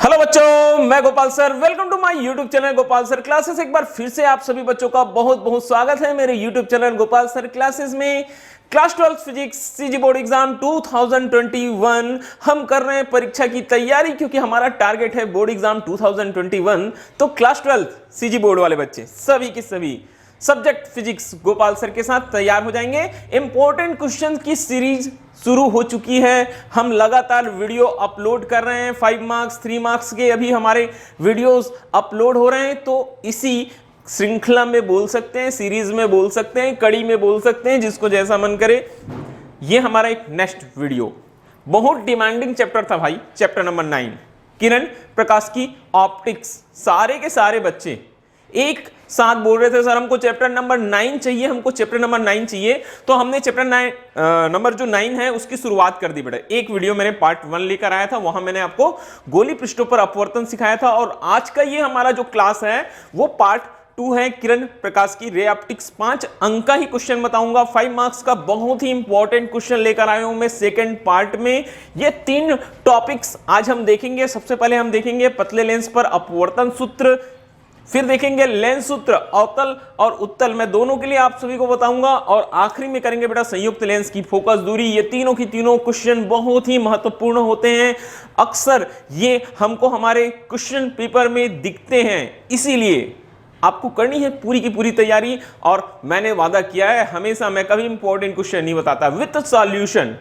Hello बच्चों, मैं Gopal sir. Welcome to my YouTube channel Gopal sir classes. एक बार फिर से आप सभी बच्चों का बहुत बहुत स्वागत है मेरे YouTube channel Gopal sir classes में। Class 12 physics CG board exam 2021 हम कर रहे हैं परीक्षा की तैयारी, क्योंकि हमारा टारगेट है बोर्ड एग्जाम 2021। तो क्लास 12 सीजी बोर्ड वाले बच्चे सभी के सभी सब्जेक्ट फिजिक्स गोपाल सर के साथ तैयार हो जाएंगे। इंपॉर्टेंट क्वेश्चन की सीरीज शुरू हो चुकी है। हम लगातार वीडियो अपलोड कर रहे हैं। 5 मार्क्स 3 मार्क्स के अभी हमारे वीडियोस अपलोड हो रहे हैं। तो इसी श्रृंखला में बोल सकते हैं, सीरीज में बोल सकते हैं, कड़ी में बोल सकते हैं, जिसको जैसा मन करे। ये हमारा एक नेक्स्ट वीडियो बहुत डिमांडिंग चैप्टर था भाई, चैप्टर नंबर 9 किरण प्रकाश की ऑप्टिक्स। सारे के सारे बच्चे एक साथ बोल रहे थे सर हमको चैप्टर नंबर 9 चाहिए, हमको चैप्टर नंबर 9 चाहिए। तो हमने चैप्टर 9 नंबर जो 9 है उसकी शुरुआत कर दी बेटा। एक वीडियो मैंने पार्ट 1 लेकर आया था, वहां मैंने आपको गोली पृष्ठों पर अपवर्तन सिखाया था। और आज का ये हमारा जो क्लास है वो पार्ट 2 है, किरण प्रकाश की रे ऑप्टिक्स। 5 अंक का ही क्वेश्चन बताऊंगा, 5 मार्क्स का बहुत ही इंपॉर्टेंट क्वेश्चन लेकर आया हूं मैं सेकंड पार्ट में। ये 3 टॉपिक्स आज हम देखेंगे। सबसे पहले हम देखेंगे पतले लेंस पर अपवर्तन सूत्र, फिर देखेंगे लेंस सूत्र, अवतल और उत्तल, मैं दोनों के लिए आप सभी को बताऊंगा। और आखिरी में करेंगे बेटा संयुक्त लेंस की फोकस दूरी। ये तीनों की तीनों क्वेश्चन बहुत ही महत्वपूर्ण होते हैं। अक्सर ये हमको हमारे क्वेश्चन पेपर में दिखते हैं, इसीलिए आपको करनी है पूरी की पूरी तैयारी। और मैंने वादा किया है हमेशा मैं कभी इंपॉर्टेंट क्वेश्चन नहीं बताता, विद सॉल्यूशन।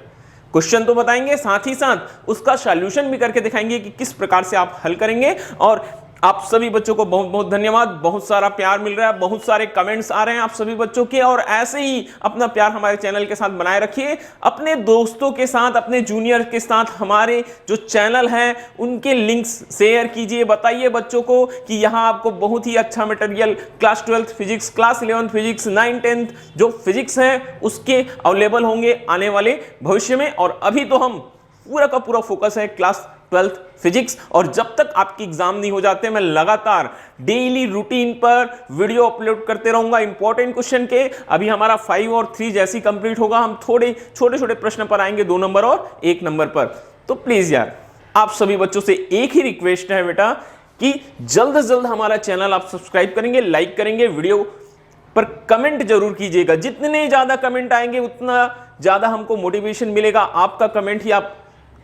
क्वेश्चन तो बताएंगे, साथ ही साथ उसका सॉल्यूशन भी करके दिखाएंगे कि किस प्रकार से आप हल करेंगे। और आप सभी बच्चों को बहुत बहुत धन्यवाद। बहुत सारा प्यार मिल रहा है, बहुत सारे कमेंट्स आ रहे हैं आप सभी बच्चों के। और ऐसे ही अपना प्यार हमारे चैनल के साथ बनाए रखिए। अपने दोस्तों के साथ, अपने जूनियर के साथ हमारे जो चैनल हैं उनके लिंक्स शेयर कीजिए। बताइए बच्चों को कि यहाँ आपको बहुत ही अच्छा material class 12 physics, class 11 physics, 9 10 जो फिजिक्स है उसके अवेलेबल होंगे आने वाले भविष्य में। और अभी तो हम पूरा का पूरा फोकस है क्लास 12 फिजिक्स। और जब तक आपकी एग्जाम नहीं हो जाते मैं लगातार डेली रूटीन पर वीडियो अपलोड करते रहूंगा इंपॉर्टेंट क्वेश्चन के। अभी हमारा 5 और 3 जैसी कंप्लीट होगा, हम थोड़े छोटे छोटे प्रश्न पर आएंगे, 2 नंबर और 1 नंबर पर। तो प्लीज यार आप सभी बच्चों से एक ही रिक्वेस्ट है बेटा कि जल्द से जल्द हमारा चैनल आप सब्सक्राइब करेंगे, लाइक करेंगे, वीडियो पर कमेंट जरूर कीजिएगा। जितने ज्यादा कमेंट आएंगे उतना ज्यादा हमको मोटिवेशन मिलेगा। आपका कमेंट ही आप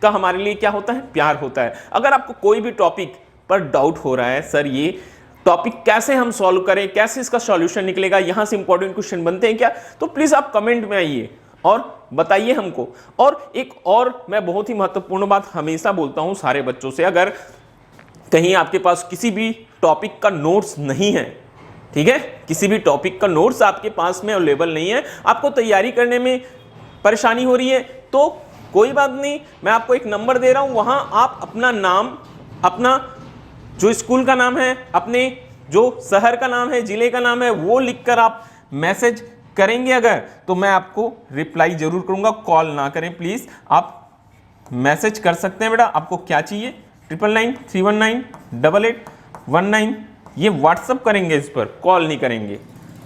का हमारे लिए क्या होता है, प्यार होता है। अगर आपको कोई भी टॉपिक पर डाउट हो रहा है, सर ये टॉपिक कैसे हम सॉल्व करें, कैसे इसका सॉल्यूशन निकलेगा, यहां से इंपॉर्टेंट क्वेश्चन बनते हैं क्या, तो प्लीज आप कमेंट में आइए और बताइए हमको। और एक और मैं बहुत ही महत्वपूर्ण बात हमेशा बोलता हूं सारे बच्चों से, अगर कहीं आपके पास किसी भी टॉपिक का नोट्स नहीं है, ठीक है, किसी भी टॉपिक का नोट्स आपके पास में अवेलेबल नहीं है, आपको तैयारी करने में परेशानी हो रही है, तो कोई बात नहीं, मैं आपको एक नंबर दे रहा हूं, वहां आप अपना नाम, अपना जो स्कूल का नाम है, अपने जो शहर का नाम है, जिले का नाम है, वो लिखकर आप मैसेज करेंगे अगर, तो मैं आपको रिप्लाई जरूर करूंगा। कॉल ना करें प्लीज, आप मैसेज कर सकते हैं बेटा। आपको क्या चाहिए 9993198819, ये व्हाट्सअप करेंगे, इस पर कॉल नहीं करेंगे।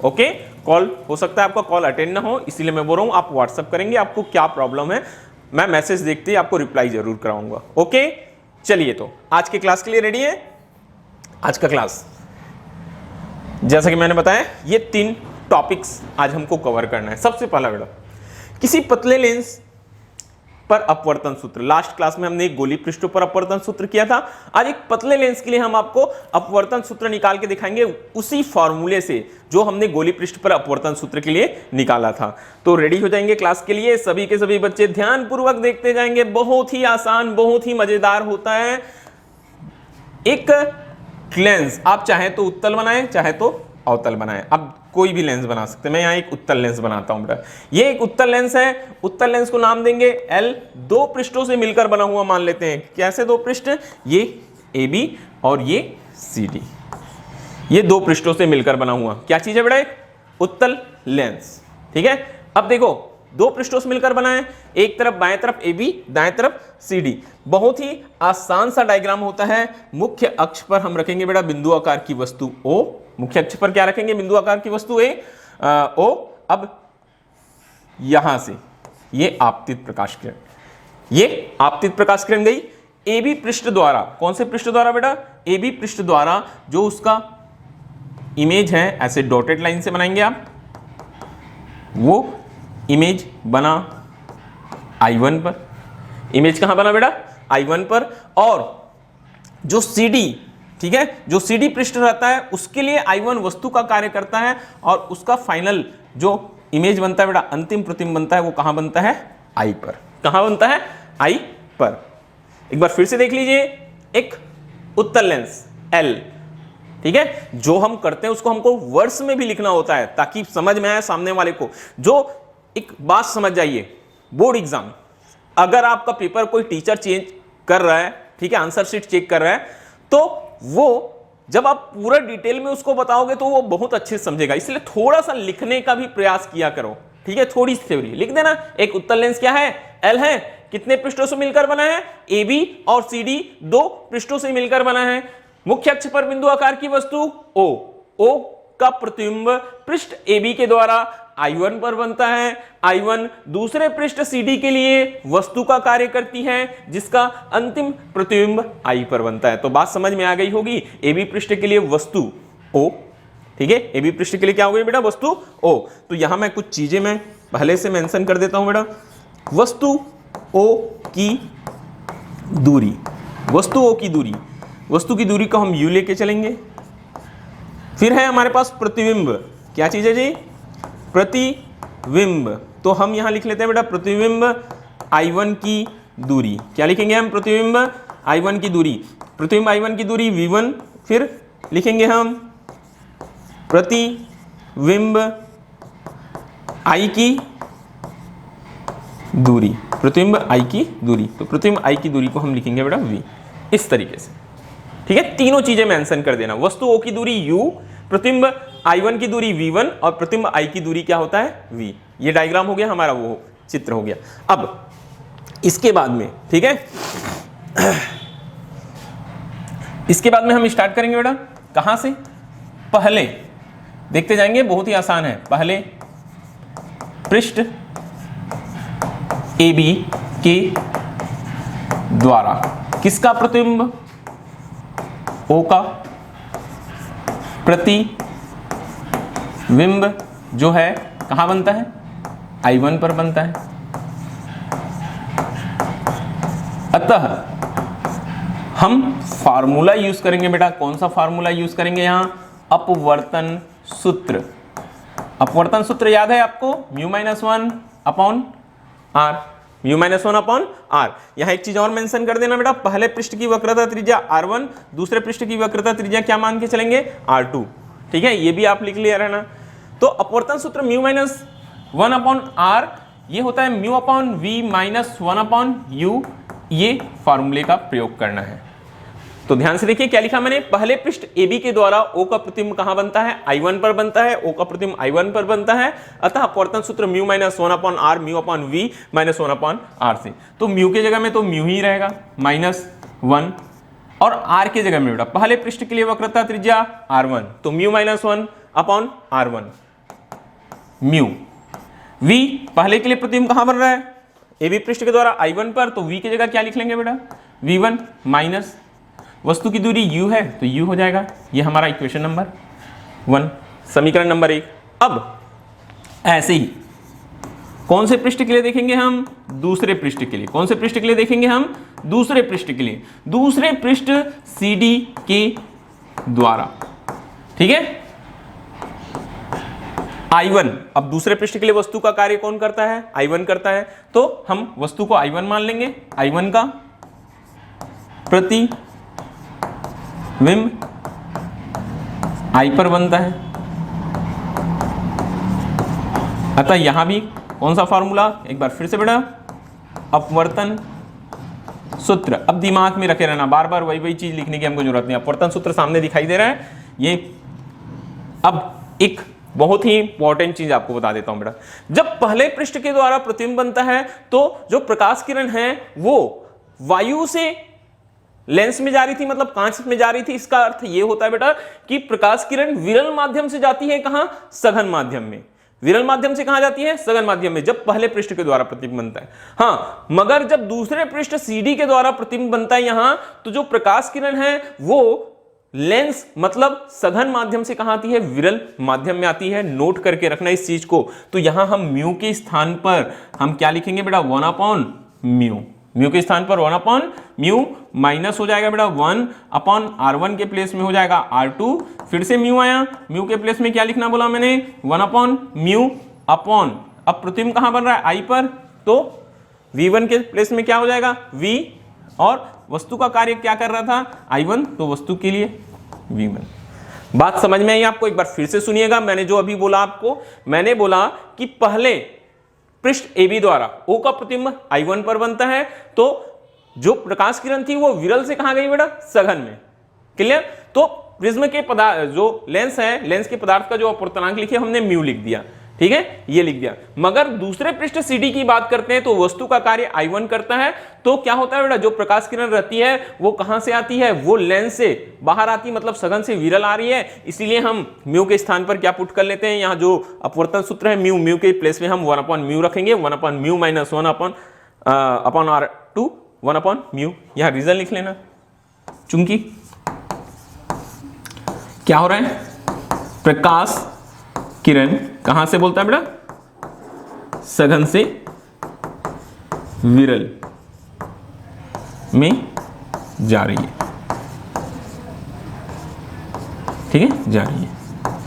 ओके, कॉल हो सकता है आपका कॉल अटेंड ना हो, इसीलिए मैं बोल रहा हूं आप व्हाट्सअप करेंगे। आपको क्या प्रॉब्लम है मैं मैसेज देखते ही आपको रिप्लाई जरूर कराऊंगा। ओके, चलिए तो आज के क्लास के लिए रेडी है। आज का क्लास जैसा कि मैंने बताया ये 3 टॉपिक्स आज हमको कवर करना है। सबसे पहला बेटा किसी पतले लेंस पर अपवर्तन सूत्र। लास्ट क्लास में हमने एक गोली पृष्ठों पर अपवर्तन सूत्र किया था। आज एक पतले लेंस के लिए हम आपको अपवर्तन सूत्र निकाल के दिखाएंगे, उसी फॉर्मूले से जो हमने गोली पृष्ठ पर अपवर्तन सूत्र के लिए निकाला था। तो रेडी हो जाएंगे क्लास के लिए सभी के सभी बच्चे, ध्यान पूर्वक देखते जाएंगे। बहुत ही आसान, बहुत ही मजेदार होता है। एक लेंस आप चाहे तो उत्तल बनाएं, चाहे तो अवतल बनाएं। अब कोई भी लेंस बना सकते हैं। मैं यहाँ एक उत्तल लेंस बनाता हूं बेटा। ये एक उत्तल लेंस है। उत्तल लेंस को नाम देंगे L। 2 पृष्ठों से मिलकर बना हुआ मान लेते हैं। कैसे 2 पृष्ठ? ये AB और ये CD, ये 2 पृष्ठों से मिलकर बना हुआ क्या चीज है बेटा? एक उत्तल लेंस। ठीक है, अब देखो 2 पृष्ठों से मिलकर बना है, एक तरफ बाएं तरफ AB, दाएं तरफ CD। बहुत ही आसान सा डायग्राम होता है। मुख्य अक्ष पर हम रखेंगे बेटा बिंदु आकार की वस्तु O। मुख्य अक्ष पर क्या रखेंगे? बिंदु आकार की वस्तु O। अब यहां से ये आपतित प्रकाश किरण, ये आपतित प्रकाश किरण गई, ए बी पृष्ठ द्वारा, कौन से पृष्ठ द्वारा बेटा, ए बी पृष्ठ द्वारा जो उसका इमेज है, ऐसे डॉटेड लाइन से बनाएंगे आप, वो इमेज बना I1 पर, इमेज कहां बना बेटा, I1 पर, और जो CD, ठीक है, जो CD पृष्ठ रहता है उसके लिए I1 वस्तु का कार्य करता है और उसका फाइनल जो इमेज बनता है बेटा, अंतिम प्रतिबिंब बनता है, वो कहां बनता है, I पर। कहां बनता है, I पर। एक बार फिर से देख लीजिए, एक उत्तल लेंस L, ठीक है, जो हम करते हैं उसको हमको वर्ड्स में भी लिखना होता है ताकि समझ में आए सामने वाले को। जो एक बात समझ जाइए, बोर्ड एग्जाम, अगर आपका पेपर कोई टीचर चेंज कर रहा है, ठीक है, आंसर शीट चेक कर रहा है, तो वो जब आप पूरा डिटेल में उसको बताओगे तो वो बहुत अच्छे से समझेगा। इसलिए थोड़ा सा लिखने का भी प्रयास किया करो, ठीक है, थोड़ी सी थ्योरी लिख देना। एक उत्तल लेंस क्या है, एल है, कितने पृष्ठों से मिलकर बना है, ए बी और सी डी 2 पृष्ठों से मिलकर बना है। मुख्य अक्ष पर बिंदु आकार की वस्तु ओ, ओ का प्रतिबिंब पृष्ठ ए बी के द्वारा I1 पर बनता है। I1 दूसरे पृष्ठ CD के लिए वस्तु का कार्य करती है जिसका अंतिम प्रतिबिंब I पर बनता है। तो बात समझ में आ गई होगी, AB पृष्ठ के लिए वस्तु O, ठीक है, AB पृष्ठ के लिए क्या हो गई बेटा, वस्तु O। तो यहां मैं कुछ चीजें मैं पहले से मेंशन कर देता हूं बेटा। वस्तु O की दूरी, वस्तु O की दूरी, वस्तु की दूरी को हम U लेके चलेंगे। फिर है हमारे पास प्रतिबिंब, क्या चीज है जी, प्रतिबिंब। तो हम यहां लिख लेते हैं बेटा प्रतिबिंब I1 की दूरी, क्या लिखेंगे हम, प्रतिबिंब I1 की दूरी, प्रतिबिंब I1 की दूरी V1। फिर लिखेंगे हम प्रतिबिंब I की दूरी, प्रतिबिंब I की दूरी। तो प्रतिबिंब I की दूरी को हम लिखेंगे बेटा V, इस तरीके से, ठीक है। तीनों चीजें मेंशन कर देना, वस्तु O की दूरी U, प्रतिबिंब I1 की दूरी V1 और प्रतिबिंब I की दूरी क्या होता है, V। ये डायग्राम हो गया हमारा, वो चित्र हो गया। अब इसके बाद में, ठीक है, इसके बाद में हम स्टार्ट करेंगे बेटा, कहां से, पहले देखते जाएंगे, बहुत ही आसान है। पहले पृष्ठ AB के द्वारा किसका प्रतिबिंब, O का प्रतिबिंब जो है कहां बनता है, I1 पर बनता है। अतः हम फार्मूला यूज करेंगे बेटा, कौन सा फार्मूला यूज करेंगे यहां, अपवर्तन सूत्र। अपवर्तन सूत्र याद है आपको, μ-1 अपॉन r, μ-1 अपॉन r। यहां एक चीज और मेंशन कर देना बेटा, पहले पृष्ठ की वक्रता त्रिज्या r1, दूसरे पृष्ठ की वक्रता त्रिज्या क्या मान के चलेंगे, r2, ठीक है, ये भी आप लिख लिया रहना। तो अपवर्तन सूत्र μ-1 अपॉन r, ये होता है μ upon v minus 1 upon u, ये फार्मूले का प्रयोग करना है। तो ध्यान से देखिए क्या लिखा मैंने, पहले पृष्ठ AB के द्वारा O का प्रतिबिंब कहां बनता है, I1 पर बनता है, O का प्रतिबिंब I1 पर बनता है। अतः अपवर्तन सूत्र μ-1 upon r, μ upon v minus 1 upon r से। तो म्यू के जगह में तो म्यू ही रहेगा -1, और r के जगह में बेटा पहले पृष्ठ के लिए वक्रता त्रिज्या r1, तो μ-1 अपॉन r1 म्यू। v पहले के लिए प्रतिबिंब कहां बन रहा है, AB पृष्ठ के द्वारा I1 पर, तो v की जगह क्या लिख लेंगे बेटा, v1 माइनस वस्तु की दूरी u है तो u हो जाएगा। ये हमारा इक्वेशन नंबर 1, समीकरण नंबर 1। अब ऐसे ही कौन से पृष्ठ के लिए देखेंगे हम, दूसरे पृष्ठ के लिए। कौन से पृष्ठ के लिए देखेंगे हम, दूसरे पृष्ठ के लिए, दूसरे पृष्ठ CD के द्वारा, ठीक है। I1, अब दूसरे पृष्ठ के लिए वस्तु का कार्य कौन करता है, I1 करता है, तो हम वस्तु को I1 मान लेंगे। I1 का प्रतिबिंब I पर बनता है। अतः यहां भी कौन सा फार्मूला, एक बार फिर से बेटा, अपवर्तन सूत्र। अब दिमाग में रखे रहना, बार बार वही चीज लिखने की हमको जरूरत नहीं। अपवर्तन सूत्र सामने दिखाई दे रहा है ये। अब एक बहुत ही इंपॉर्टेंट चीज आपको बता देता हूं बेटा, जब पहले पृष्ठ के द्वारा प्रतिबिंब बनता है तो जो प्रकाश किरण है वो वायु से लेंस में जा रही थी, मतलब कांच में जा रही थी। इसका अर्थ ये होता है बेटा कि प्रकाश किरण विरल माध्यम से जाती है कहां, सघन माध्यम में। विरल माध्यम से कहां जाती है, सघन माध्यम में, जब पहले पृष्ठ के द्वारा प्रतिबिंब बनता है। हाँ, मगर जब दूसरे पृष्ठ CD के द्वारा प्रतिबिंब बनता है यहां, तो जो प्रकाश किरण है वो लेंस मतलब सघन माध्यम से कहां आती है, विरल माध्यम में आती है। नोट करके रखना इस चीज को। तो यहां हम म्यू के स्थान पर हम क्या लिखेंगे बेटा, 1/म्यू। म्यू के स्थान पर 1/म्यू माइनस हो जाएगा बेटा 1/r1 के प्लेस में हो जाएगा r2। फिर से म्यू आया, म्यू के प्लेस में क्या लिखना बोला मैंने, 1/म्यू अपॉन, अब प्रतिबिंब कहां बन रहा है, I पर, तो V1 के प्लेस में क्या हो जाएगा, V, और वस्तु का कार्य क्या कर रहा था, I1, तो वस्तु के लिए V1। बात समझ में आई आपको? एक बार फिर से सुनिएगा, मैंने जो अभी बोला आपको, मैंने बोला कि पहले पृष्ठ AB द्वारा O का प्रतिबिंब I1 पर बनता है, तो जो प्रकाश किरण थी वो विरल से कहां गई बेटा, सघन में। क्लियर? तो प्रिज्म के पदार्थ, जो लेंस है, लेंस के पदार्थ का जो अपवर्तनांक लिखे हमने म्यू लिख दिया, ठीक है, ये लिख दिया। मगर दूसरे पृष्ठ CD की बात करते हैं तो वस्तु का कार्य I1 करता है, तो क्या होता है बेटा, जो प्रकाश किरण रहती है वो कहां से आती है, वो लेंस से बाहर आती है, मतलब सघन से विरल आ रही है। इसीलिए हम म्यू के स्थान पर क्या पुट कर लेते हैं, यहाँ जो अपवर्तन सूत्र है म्यू, म्यू के प्लेस में हम 1/म्यू रखेंगे, 1/म्यू माइनस 1/r2, 1/म्यू। यहां रीजन लिख लेना, चूंकि क्या हो रहा है, प्रकाश किरण कहां से बोलता है बेटा, सघन से विरल में जा रही है, ठीक है, जा रही है।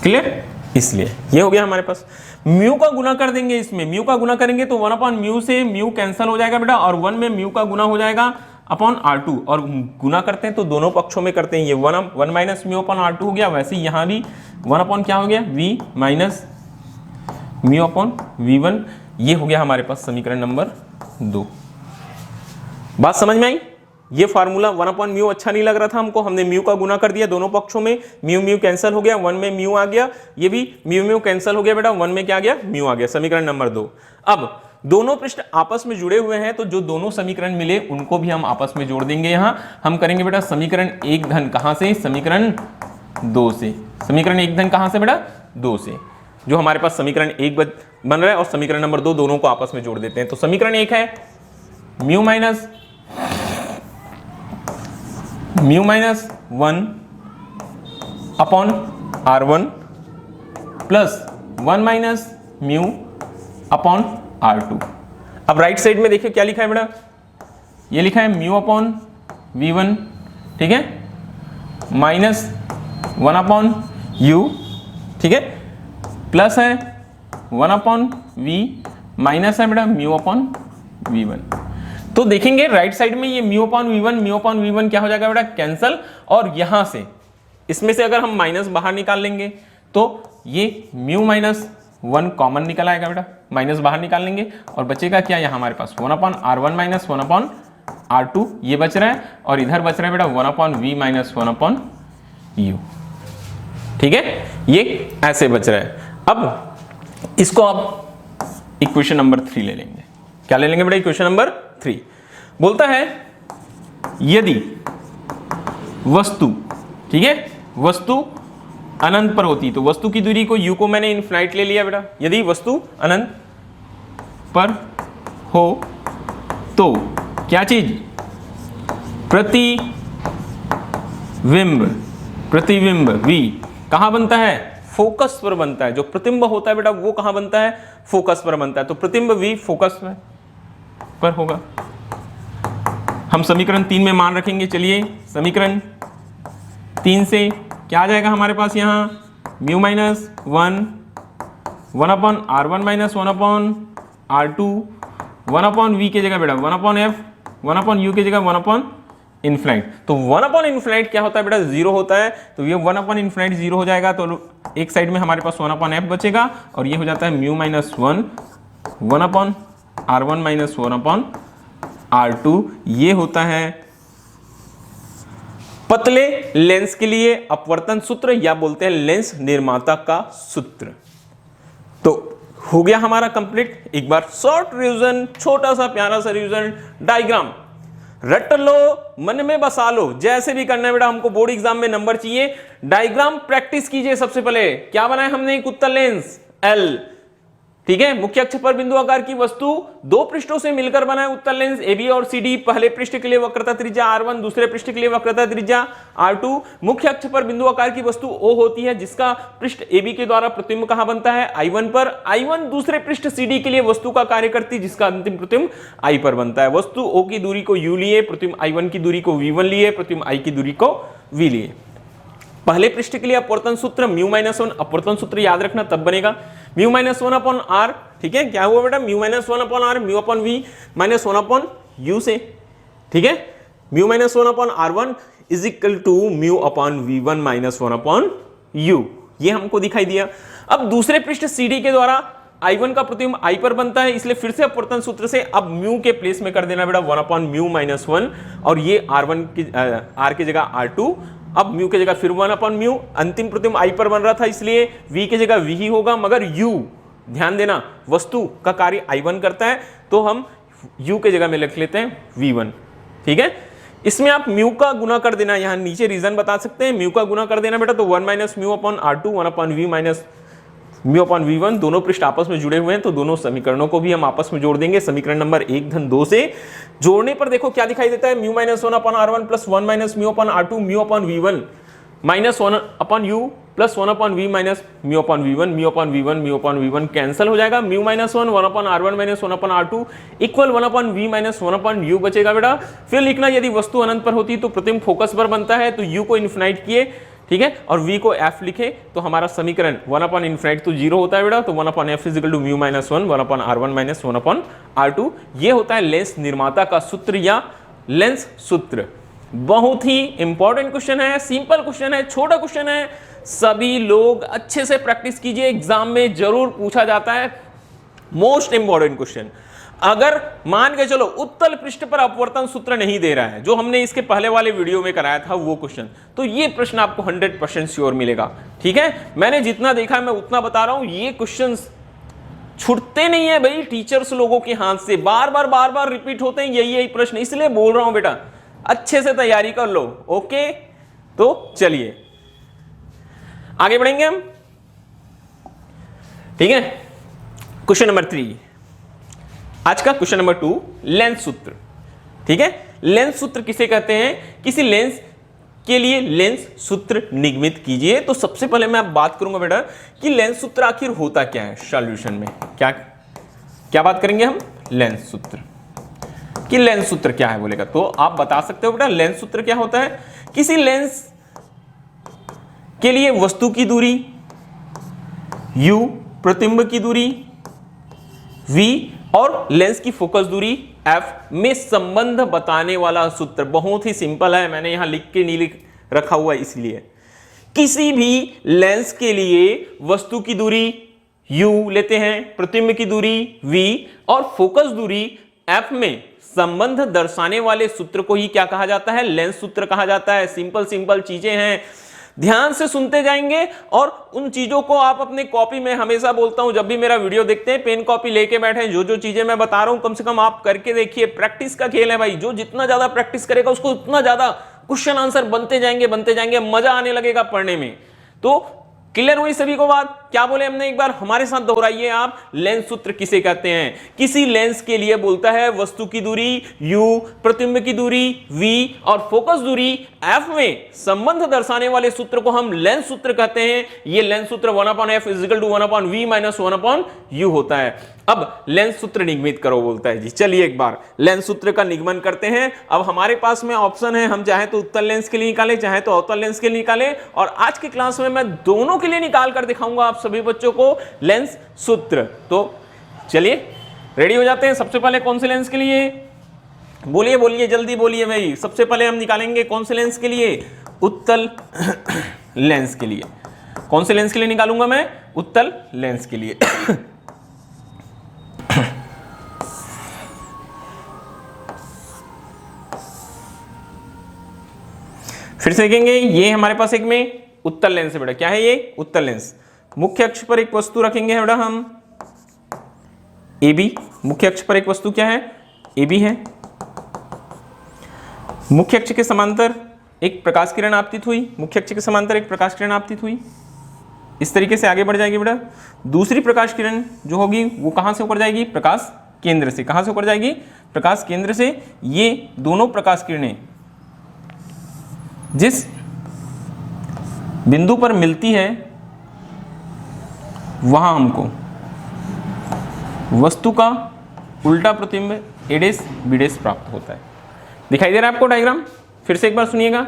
क्लियर? इसलिए ये हो गया हमारे पास। म्यू का गुना कर देंगे, इसमें म्यू का गुना करेंगे तो 1/म्यू से म्यू कैंसिल हो जाएगा बेटा, और 1 में म्यू का गुना हो जाएगा अपॉन r2, और गुना करते हैं तो दोनों पक्षों में करते हैं, ये 1 माइनस म्यू अपॉन r2 हो गया। वैसे यहां भी 1 क्या हो गया, v minus mu upon v1। ये हो गया हमारे पास समीकरण नंबर 2। बात समझ में आई? ये फार्मूला 1/म्यू अच्छा नहीं लग रहा था हमको, हमने म्यू का गुना कर दिया दोनों पक्षों में, म्यू म्यू कैंसिल हो गया, 1 में म्यू आ गया, ये भी म्यू म्यू कैंसिल हो गया बेटा, 1 में क्या आ गया, म्यू आ गया। समीकरण नंबर 2। अब दोनों पृष्ठ आपस में जुड़े हुए हैं, तो जो दोनों समीकरण मिले उनको भी हम आपस में जोड़ देंगे। यहां हम करेंगे बेटा समीकरण 1 धन कहां से, समीकरण 2 से। समीकरण 1 धन कहां से बेटा, 2 से। जो हमारे पास समीकरण 1 बन रहा है और समीकरण नंबर 2, दोनों को आपस में जोड़ देते हैं। तो समीकरण 1 है mu minus 1 upon r1 plus 1 minus mu upon r2। अब राइट साइड में देखिए क्या लिखा है बेटा, ये लिखा है म्यू अपॉन v1, ठीक है, माइनस 1/u, ठीक है, प्लस है 1/v, माइनस है बेटा म्यू अपॉन v1। तो देखेंगे राइट साइड में ये म्यू अपॉन v1 क्या हो जाएगा बेटा, कैंसल, और यहां से इसमें से अगर हम माइनस बाहर निकाल लेंगे तो ये म्यू माइनस 1 कॉमन निकल आएगा बेटा, माइनस बाहर निकाल लेंगे और बचेगा क्या यहाँ हमारे पास 1/r1 माइनस 1/r2 ये बच रहा है, और इधर बच रहा है बेटा 1/v माइनस 1/u, ठीक है, ये ऐसे बच रहा है। अब इसको आप इक्वेशन नंबर 3 ले लेंगे। क्या ले लेंगे बेटा, इक्वेशन नंबर 3 बोलता है यदि वस्तु, ठीक है, वस्तु अनंत पर होती, तो वस्तु की दूरी को u को मैंने इनफिनाइट ले लिया बेटा। यदि वस्तु अनंत पर हो तो क्या चीज, प्रतिबिंब v कहां बनता है, फोकस पर बनता है। जो प्रतिबिंब होता है बेटा वो कहां बनता है, फोकस पर बनता है। तो प्रतिबिंब v फोकस पर होगा। हम समीकरण 3 में मान रखेंगे। चलिए समीकरण 3 से क्या आ जाएगा हमारे पास, यहाँ mu minus 1/r1 minus 1/r2, 1/v की जगह बेटा 1/f, 1/u की जगह 1/इनफिनाइट। तो 1/इनफिनाइट क्या होता है बेटा, 0 होता है। तो ये 1/इनफिनाइट 0 हो जाएगा, तो एक साइड में हमारे पास 1/f बचेगा, और ये हो जाता है mu minus 1/r1 minus 1/r2। ये होता है पतले लेंस के लिए अपवर्तन सूत्र, या बोलते हैं लेंस निर्माता का सूत्र। तो हो गया हमारा कंप्लीट। एक बार शॉर्ट रिवीजन, छोटा सा प्यारा सा रिवीजन, डायग्राम रट लो, मन में बसा लो, जैसे भी करना है बेटा, हमको बोर्ड एग्जाम में नंबर चाहिए। डायग्राम प्रैक्टिस कीजिए। सबसे पहले क्या बनाया हमने, एक उत्तल लेंस L, ठीक है। मुख्य अक्ष पर बिंदु आकार की वस्तु दो पृष्ठों से मिलकर बना है उत्तल लेंस AB और CD। पहले पृष्ठ के लिए वक्रता त्रिज्या R1, दूसरे पृष्ठ के लिए वक्रता त्रिज्या R2। मुख्य अक्ष पर बिंदु आकार की वस्तु O होती है जिसका पृष्ठ AB के द्वारा प्रतिबिंब कहां बनता है, I1 पर। I1 दूसरे पृष्ठ CD के लिए वस्तु का कार्य करती है जिसका अंतिम प्रतिबिंब I पर बनता है। वस्तु O की दूरी को U लिए, प्रतिबिंब I1 की दूरी को V1 लिए, प्रतिबिंब I की दूरी को V लिए। पहले पृष्ठ के लिए अपवर्तन सूत्र μ-1, अपवर्तन सूत्र याद रखना तब बनेगा μ-1/r। ठीक है, क्या हुआ बेटा, μ-1/r, μ/v -1/u से। ठीक है, μ-1/r1 is equal to μ/v1 -1/u, ये हमको दिखाई दिया। अब दूसरे पृष्ठ CD के द्वारा I1 का प्रतिबिंब I पर बनता है, इसलिए फिर से अपवर्तन सूत्र से अब म्यू के प्लेस में कर देना बेटा 1/μ-1, और ये R1 की R की जगह R2, अब म्यू की जगह फिर 1/μ। अंतिम प्रतिबिंब I पर बन रहा था इसलिए V की जगह V ही होगा, मगर U ध्यान देना वस्तु का कार्य I1 करता है तो हम U के जगह में लिख लेते हैं V1। ठीक है, इसमें आप म्यू का गुना कर देना, यहां नीचे रीजन बता सकते हैं, म्यू का गुना कर देना बेटा तो 1 - μ/r2 1/v μ/v1, दोनों पृष्ठ आपस में जुड़े हुए हैं तो दोनों समीकरणों को भी हम आपस में जोड़ देंगे। समीकरण नंबर 1 धन 2 से जोड़ने पर देखो क्या दिखाई देता है, μ-1/r1 + 1 - μ/r2 μ/v1 -1/u + 1/v -μ/v1 μ/v1 μ/v1 cancel हो जाएगा। μ-1 1/r1 - 1/r2 equal 1/v -1/u बचेगा बेटा। फिर लिखना, यदि वस्तु अनंत पर होती तो प्रतिबिंब फोकस पर बनता है तो u को इन्फिनाइट किए, ठीक है, और v को f लिखे तो हमारा समीकरण 1/∞ तो 0 होता है बेटा, तो 1/f = μ-1 1/r1 - 1/r2। ये होता है लेंस निर्माता का सूत्र या लेंस सूत्र। बहुत ही इंपॉर्टेंट क्वेश्चन है, सिंपल क्वेश्चन है, छोटा क्वेश्चन है, सभी लोग अच्छे से प्रैक्टिस कीजिए, एग्जाम में जरूर पूछा जाता है, मोस्ट इंपॉर्टेंट क्वेश्चन। अगर मान के चलो उत्तल पृष्ठ पर अपवर्तन सूत्र नहीं दे रहा है, जो हमने इसके पहले वाले वीडियो में कराया था वो क्वेश्चन, तो ये प्रश्न आपको 100% श्योर मिलेगा। ठीक है, मैंने जितना देखा मैं उतना बता रहा हूं, ये क्वेश्चंस छूटते नहीं है भाई टीचर्स लोगों के हाथ से, बार बार रिपीट होते हैं यही प्रश्न, इसलिए बोल रहा हूं बेटा अच्छे से तैयारी कर लो। ओके, तो चलिए आगे बढ़ेंगे हम। ठीक है, क्वेश्चन नंबर 3, आज का क्वेश्चन नंबर 2, लेंस सूत्र। ठीक है, लेंस सूत्र किसे कहते हैं, किसी लेंस के लिए लेंस सूत्र निगमित कीजिए। तो सबसे पहले मैं अब बात करूंगा बेटा कि लेंस सूत्र आखिर होता क्या है सॉल्यूशन में, क्या बात करेंगे हम, लेंस सूत्र कि लेंस सूत्र क्या है बोलेगा तो आप बता सकते हो बेटा लेंस सूत्र क्या होता है। किसी लेंस के लिए वस्तु की दूरी u, प्रतिबिंब की दूरी v और लेंस की फोकस दूरी f में संबंध बताने वाला सूत्र। बहुत ही सिंपल है, मैंने यहां लिख के नहीं लिख रखा हुआ है इसलिए। किसी भी लेंस के लिए वस्तु की दूरी u लेते हैं, प्रतिबिंब की दूरी v और फोकस दूरी f में संबंध दर्शाने वाले सूत्र को ही क्या कहा जाता है, लेंस सूत्र कहा जाता है। सिंपल चीजें हैं, ध्यान से सुनते जाएंगे और उन चीजों को आप अपने कॉपी में, हमेशा बोलता हूं जब भी मेरा वीडियो देखते हैं पेन कॉपी लेके बैठे, जो चीजें मैं बता रहा हूं कम से कम आप करके देखिए। प्रैक्टिस का खेल है भाई, जो जितना ज्यादा प्रैक्टिस करेगा उसको उतना ज्यादा क्वेश्चन आंसर बनते जाएंगे, मजा आने लगेगा पढ़ने में। तो क्लियर हुई सभी को बात, क्या बोले हमने, एक बार हमारे साथ दोहराइए आप। लेंस सूत्र किसे कहते हैं, किसी लेंस के लिए बोलता है वस्तु की दूरी u, प्रतिबिंब की दूरी v और फोकस दूरी f में संबंध दर्शाने वाले सूत्र को हम लेंस सूत्र कहते हैं। ये लेंस सूत्र 1/f = 1/v - 1/u होता है। अब लेंस सूत्र निगमित करो बोलता है जी, चलिए एक बार लेंस सूत्र का निगमन करते हैं। अब हमारे पास में ऑप्शन है, हम चाहे तो उत्तल लेंस के लिए निकाले, चाहे तो अवतल लेंस के लिए निकाले, और आज की क्लास में मैं दोनों के लिए निकाल कर दिखाऊंगा आप सभी बच्चों को लेंस सूत्र। तो चलिए रेडी हो जाते हैं। सबसे पहले कौन से लेंस के लिए, बोलिए जल्दी बोलिए भाई। सबसे पहले हम निकालेंगे कौन से लेंस के लिए, उत्तल लेंस के लिए। कौन से लेंस के लिए निकालूंगा मैं, उत्तल लेंस के लिए। फिर से देखेंगे, ये हमारे पास एक में उत्तल लेंस है बेटा, क्या है ये, उत्तल लेंस। मुख्य अक्ष पर एक वस्तु रखेंगे बेटा हम AB, मुख्य अक्ष पर एक वस्तु क्या है, AB है। मुख्य अक्ष के समांतर एक प्रकाश किरण आपतित हुई, मुख्य अक्ष के समांतर एक प्रकाश किरण आपतित हुई। इस तरीके से आगे बढ़ जाएगी बेटा। दूसरी प्रकाश किरण जो होगी वो कहाँ से होकर जाएगी, प्रकाश केंद्र से। कहाँ से होकर जाएगी, प्रकाश केंद्र से। ये दोनों प्रकाश किरणें जिस बिंदु पर मिलती है वहां हमको वस्तु का उल्टा प्रतिबिंब ए डैश बी डैश प्राप्त होता है। दिखाई दे रहा है आपको डायग्राम, फिर से एक बार सुनिएगा।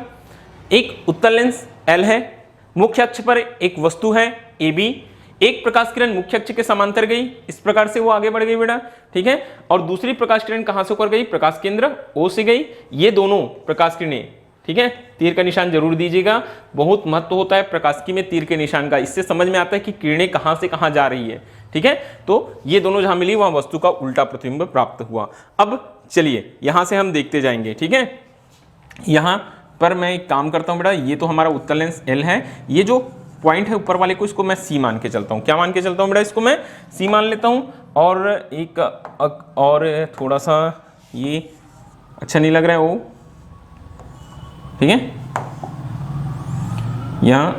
एक उत्तल लेंस L है, मुख्य अक्ष पर एक वस्तु है AB, एक प्रकाश किरण मुख्य अक्ष के समांतर गई, इस प्रकार से वो आगे बढ़ गई बेटा, ठीक है। और दूसरी प्रकाश किरण कहां से होकर गई, प्रकाश केंद्र O से गई। ये दोनों प्रकाश किरणें, ठीक है, तीर का निशान जरूर दीजिएगा, बहुत महत्व होता है प्रकाशिकी में तीर के निशान का। इससे समझ में आता है कि किरणें कहां से कहां जा रही है, ठीक है। तो ये दोनों जहां मिली वहां वस्तु का उल्टा प्रतिबिंब प्राप्त हुआ। अब चलिए यहां से हम देखते जाएंगे, ठीक है। यहां पर मैं एक काम करता हूं बेटा, ये तो हमारा उत्तल लेंस L है, ये जो पॉइंट है ऊपर वाले को, इसको मैं C मान के चलता हूं। क्या मान के चलता हूं बेटा, इसको मैं C मान लेता हूं। और एक और थोड़ा सा ये अच्छा नहीं लग रहा है, वो ठीक है, यहां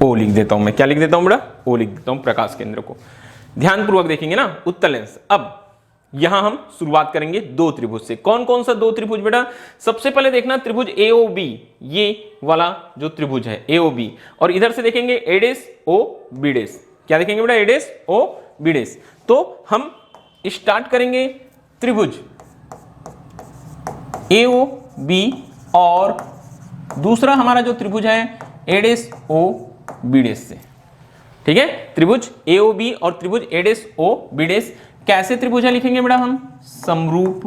O लिख देता हूं मैं। क्या लिख देता हूं बेटा, O लिख देता हूं प्रकाश केंद्र को। ध्यानपूर्वक देखेंगे ना उत्तल लेंस। अब यहां हम शुरुआत करेंगे दो त्रिभुज से। कौन कौन सा दो त्रिभुज बेटा, सबसे पहले देखना त्रिभुज AOB, ये वाला जो त्रिभुज है AOB, और इधर से देखेंगे A dash O B dash. क्या देखेंगे बेटा, A dash O B dash. तो हम स्टार्ट करेंगे त्रिभुज AOB और दूसरा हमारा जो त्रिभुज है A dash O B dash से, ठीक है। त्रिभुज AOB और त्रिभुज A dash O B dash कैसे त्रिभुज है लिखेंगे बेटा, हम समरूप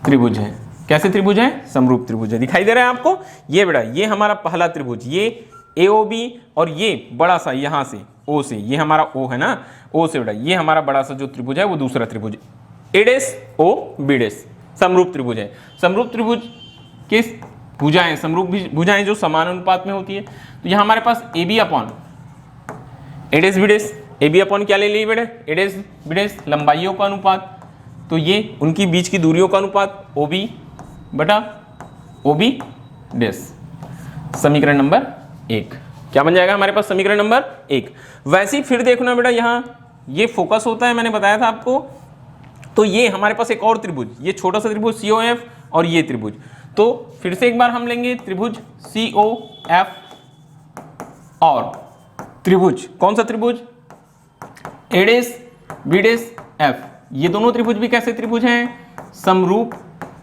त्रिभुज है। कैसे त्रिभुज है, समरूप त्रिभुज है। दिखाई दे रहा है आपको, ये बेटा ये हमारा पहला त्रिभुज, ये AOB, और ये बड़ा सा यहां से O से, ये हमारा O है ना, O से बेटा ये हमारा बड़ा सा जो त्रिभुज है वो दूसरा त्रिभुज A dash O B dash समरूप त्रिभुज है। समरूप त्रिभुज के भुजाएं, समरूप भुजाएं जो समान अनुपात में होती है। तो यहां हमारे पास AB upon A dash B dash, AB upon क्या ले ली बेटा, A डैश B डैश लंबाइयों का अनुपात, तो ये उनकी बीच की दूरियों का अनुपात OB बटा OB डैश। समीकरण नंबर 1 क्या बन जाएगा हमारे पास, समीकरण नंबर 1। वैसे ही फिर देखना बेटा, यहाँ ये फोकस होता है, मैंने बताया था आपको। तो ये हमारे पास एक और त्रिभुज, ये छोटा सा त्रिभुज COF और ये त्रिभुज। तो फिर से एक बार हम लेंगे त्रिभुज COF और त्रिभुज, कौन सा त्रिभुज, A dash B dash F। ये दोनों त्रिभुज भी कैसे त्रिभुज हैं, समरूप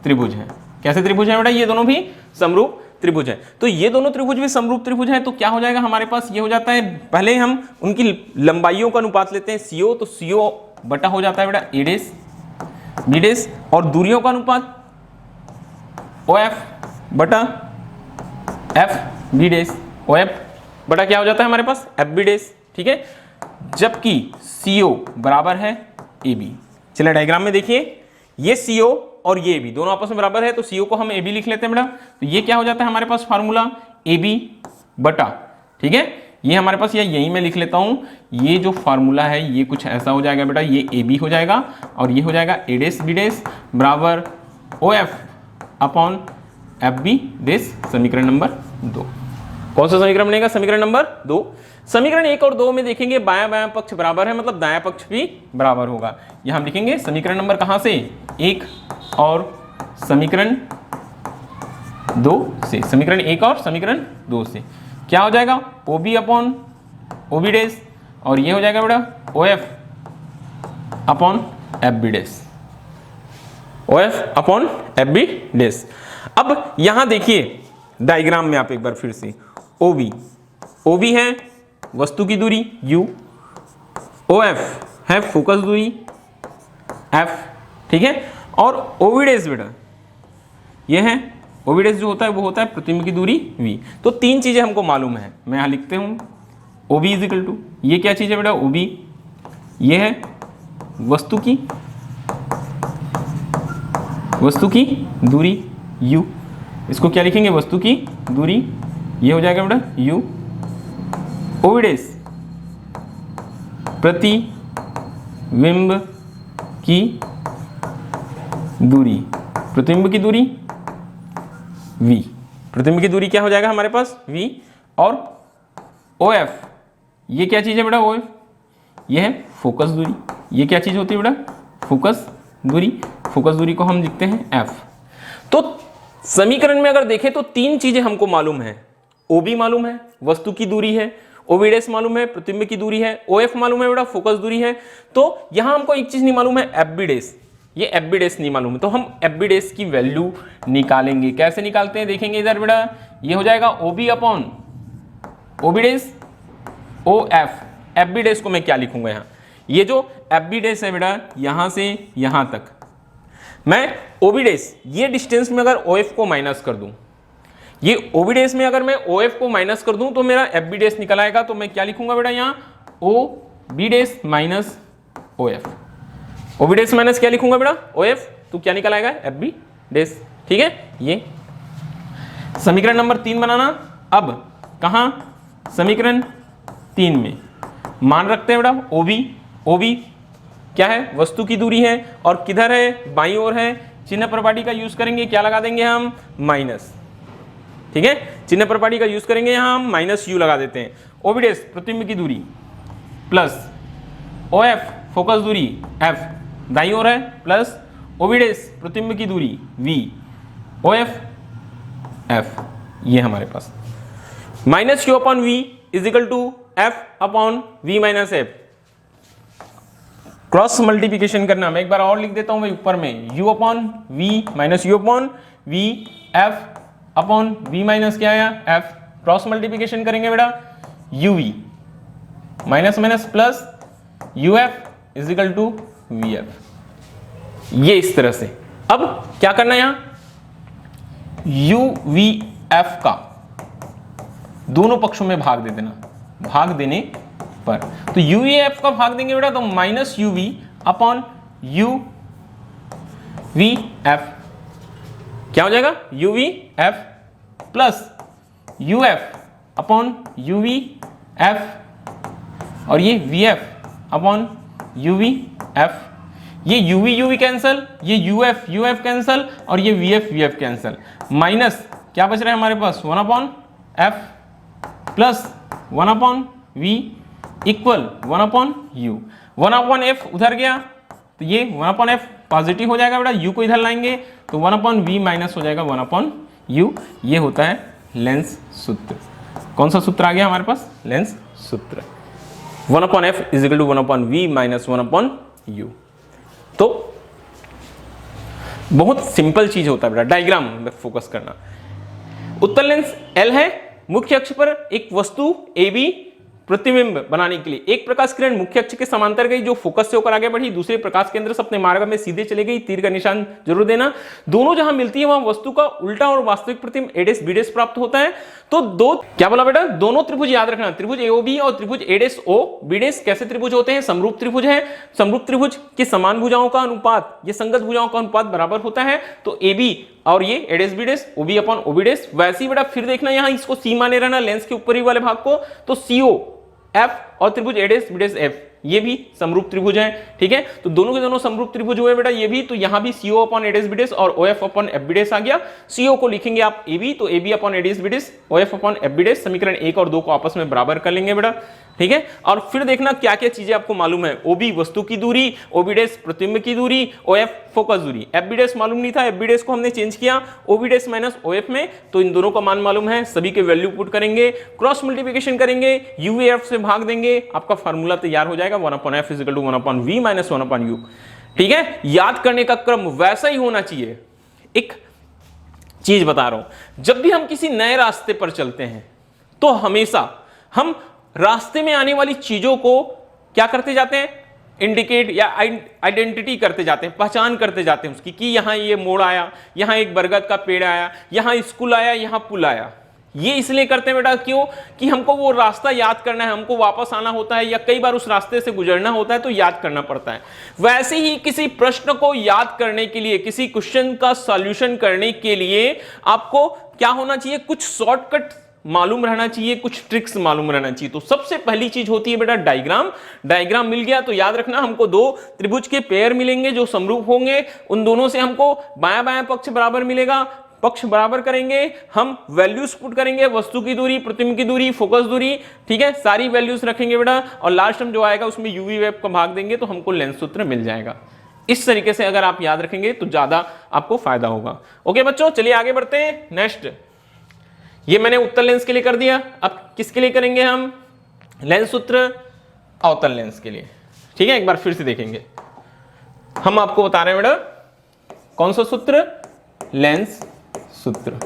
त्रिभुज हैं। कैसे त्रिभुज हैं बेटा, ये दोनों भी समरूप त्रिभुज है। तो ये दोनों त्रिभुज भी समरूप त्रिभुज है, तो क्या हो जाएगा हमारे पास, ये हो जाता है, पहले हम उनकी लंबाइयों का अनुपात लेते हैं CO, तो CO बटा हो जाता है बेटा A डैश B डैश, और दूरियों का अनुपात OF बटा F B डैश, OF बटा क्या हो जाता है हमारे पास, F B डैश, ठीक है। जबकि CO बराबर है AB। चलिए डायग्राम में देखिए, ये CO और ये AB दोनों आपस में बराबर है, तो CO को हम AB लिख लेते हैं बेटा। तो ये क्या हो जाता है हमारे पास फार्मूला, AB बटा, ठीक है, ये हमारे पास, या यही मैं लिख लेता हूं, ये जो फार्मूला है ये कुछ ऐसा हो जाएगा बेटा, ये AB हो जाएगा और ये हो जाएगा A डैश B डैश बराबर OF अपॉन FB डैश। समीकरण नंबर 2। कौन सा समीकरण बनेगा, समीकरण नंबर 2। समीकरण 1 और 2 में देखेंगे बायां बायां पक्ष बराबर है, मतलब दायां पक्ष भी बराबर होगा। यहां हम लिखेंगे समीकरण नंबर कहां से, 1 और समीकरण 2 से, समीकरण 1 और समीकरण 2 से क्या हो जाएगा, OB अपॉन OB डैश, और ये हो जाएगा बेटा OF upon FB dash, OF upon FB dash. अब यहां देखिए डायग्राम में आप एक बार फिर से, OB है वस्तु की दूरी U, OF है फोकस दूरी F, ठीक है, और OB डैश बेटा ये है, OB डैश जो होता है वो होता है प्रतिबिंब की दूरी V। तो तीन चीजें हमको मालूम है, मैं यहां लिखते हूं OB इज इक्वल टू, ये क्या चीज है बेटा, OB ये है वस्तु की दूरी U, इसको क्या लिखेंगे, वस्तु की दूरी, ये हो जाएगा बेटा U, OB डैश प्रतिबिंब की दूरी, प्रतिबिंब की दूरी V, प्रतिबिंब की दूरी क्या हो जाएगा हमारे पास V, और OF, ये क्या चीज है बेटा? OF ये है फोकस दूरी। ये क्या चीज होती है बेटा? फोकस दूरी। फोकस दूरी को हम लिखते हैं F। तो समीकरण में अगर देखें तो तीन चीजें हमको मालूम है। OB मालूम है, वस्तु की दूरी है, OB' मालूम है, प्रतिबिंब की दूरी है, OF मालूम है बेटा, फोकस दूरी है। तो यहां हमको एक चीज नहीं मालूम है, FB'। ये FB' नहीं मालूम है, तो हम FB' की वैल्यू निकालेंगे। कैसे निकालते हैं देखेंगे इधर बेटा। ये हो जाएगा OB upon OB' OF। FB' को मैं क्या लिखूंगा यहाँ? ये जो FB' है बेटा, यहां से यहां तक मैं OB', ये डिस्टेंस में अगर OF को माइनस कर दूं, ये OB' में अगर मैं OF को माइनस कर दूं तो मेरा FB' निकल आएगा। तो मैं क्या लिखूंगा बेटा यहाँ? OB' minus OF। OB' minus क्या लिखूंगा बेटा? OF। तो क्या निकल आएगा? FB'। ठीक है, ये समीकरण नंबर 3 बनाना। अब कहां? समीकरण 3 में मान रखते हैं बेटा OB क्या है? वस्तु की दूरी है, और किधर है? बाईं ओर है। चिन्ह प्रपाटी का यूज करेंगे, क्या लगा देंगे हम? माइनस। ठीक है, चिन्ह प्रपाटी का यूज करेंगे, यहां हम माइनस यू लगा देते हैं। OB' प्रतिबिंब की दूरी प्लस OF फोकस दूरी F दाईं ओर है, प्लस OB' प्रतिबिंब की दूरी V OF F, ये हमारे पास minus Q upon V is equal to F upon V minus F। Cross multiplication करना, मैं एक बार और लिख देता हूं भाई ऊपर में, U upon V minus U upon V F upon V minus क्या आया? F। क्रॉस मल्टीप्लिकेशन करेंगे बेटा, UV minus minus plus UF is equal to VF। ये इस तरह से। अब क्या करना है यहां? UVF का दोनों पक्षों में भाग दे देना। भाग देने पर तो UVF का भाग देंगे बेटा, तो माइनस UV अपॉन UVF क्या हो जाएगा? UVF plus UF upon UVF, और ये VF अपॉन UVF। ये UV कैंसल, ये UF कैंसल, और ये VF कैंसल। माइनस क्या बच रहा है हमारे पास? 1 upon F plus 1 upon V equal 1 upon U। 1 upon F उधर गया तो ये 1 अपॉन F पॉजिटिव हो जाएगा बेटा, U को इधर लाएंगे तो 1 अपॉन V माइनस हो जाएगा 1 अपॉन U। ये होता है लेंस सूत्र। कौन सा सूत्र आ गया हमारे पास? लेंस सूत्र। 1 upon F is equal to 1 upon V minus 1 upon U। तो बहुत सिंपल चीज होता है बेटा, डायग्राम में फोकस करना। उत्तल लेंस L है, मुख्य अक्ष पर एक वस्तु AB प्रतिबिंब बनाने के लिए एक प्रकाश किरण मुख्य अक्ष के समांतर गई, जो फोकस से होकर आगे बढ़ी, दूसरे प्रकाश केंद्र से अपने मार्ग में सीधे चले गई। तीर का निशान जरूर देना। दोनों जहां मिलती है वहां वस्तु का उल्टा और वास्तविक प्रतिबिंब A' B' प्राप्त होता है। तो दो क्या बोला बेटा? दोनों त्रिभुज याद रखना, त्रिभुज AOB और त्रिभुज A'OB' कैसे त्रिभुज होते हैं? समरूप त्रिभुज है। समरूप त्रिभुज की समान भुजाओं का अनुपात, ये संगत भुजाओं का अनुपात बराबर होता है। तो AB और ये A' B' OB upon OB'। वैसे ही बेटा फिर देखना, यहां इसको C माने रहना, लेंस के ऊपरी वाले भाग को। तो CO F और त्रिभुज A' B' F ये भी समरूप त्रिभुज हैं। ठीक है, तो दोनों के दोनों समरूप त्रिभुज हुए बेटा ये भी। तो यहां भी CO अपॉन A' B' और OF अपॉन FB' आ गया। CO को लिखेंगे आप AB, तो AB upon A' B' OF upon FB'। समीकरण 1 और 2 को आपस में बराबर कर लेंगे बेटा। ठीक है, और फिर देखना क्या क्या चीजें आपको मालूम है। OB वस्तु की दूरी, OB' प्रतिबिंब की दूरी, OF फोकस दूरी। FB' मालूम नहीं था, FB' को हमने चेंज किया OB' माइनस OF में। तो इन दोनों का मान मालूम है, सभी के वैल्यू पुट करेंगे, क्रॉस मल्टीप्लिकेशन करेंगे, UVF से भाग देंगे, आपका फार्मूला तैयार हो जाएगा 1 upon F is equal to 1 upon V minus 1 upon U। ठीक है, याद करने का क्रम वैसा ही होना चाहिए। एक चीज बता रहा हूं, जब भी हम किसी नए रास्ते पर चलते हैं तो हमेशा हम रास्ते में आने वाली चीजों को क्या करते जाते हैं? इंडिकेट या आइडेंटिटी करते जाते हैं, पहचान करते जाते हैं उसकी, कि यहां ये मोड़ आया, यहां एक बरगद का पेड़ आया, यहां स्कूल आया, यहां पुल आया। ये इसलिए करते हैं बेटा, क्यों? कि हमको वो रास्ता याद करना है, हमको वापस आना होता है, या कई बार उस रास्ते से गुजरना होता है तो याद करना पड़ता है। वैसे ही किसी प्रश्न को याद करने के लिए, किसी क्वेश्चन का सॉल्यूशन करने के लिए आपको क्या होना चाहिए? कुछ शॉर्टकट मालूम रहना चाहिए, कुछ ट्रिक्स मालूम रहना चाहिए। तो सबसे पहली चीज होती है बेटा डायग्राम। डायग्राम मिल गया तो याद रखना, हमको दो त्रिभुज के पेयर मिलेंगे जो समरूप होंगे, उन दोनों से हमको बायां बायां पक्ष बराबर मिलेगा, पक्ष बराबर करेंगे, हम वैल्यूज पुट करेंगे, वस्तु की दूरी, प्रतिबिंब की दूरी, फोकस दूरी, ठीक है, सारी वैल्यूज रखेंगे बेटा, और लास्ट हम जो आएगा उसमें यूवी वेव का भाग देंगे तो हमको लेंस सूत्र मिल जाएगा। इस तरीके से अगर आप याद रखेंगे तो ज्यादा आपको फायदा होगा। ओके बच्चों, चलिए आगे बढ़ते हैं। नेक्स्ट, ये मैंने उत्तल लेंस के लिए कर दिया, अब किसके लिए करेंगे हम लेंस सूत्र? अवतल लेंस के लिए। ठीक है, एक बार फिर से देखेंगे, हम आपको बता रहे हैं बेटा कौन सा सूत्र? लेंस सूत्र।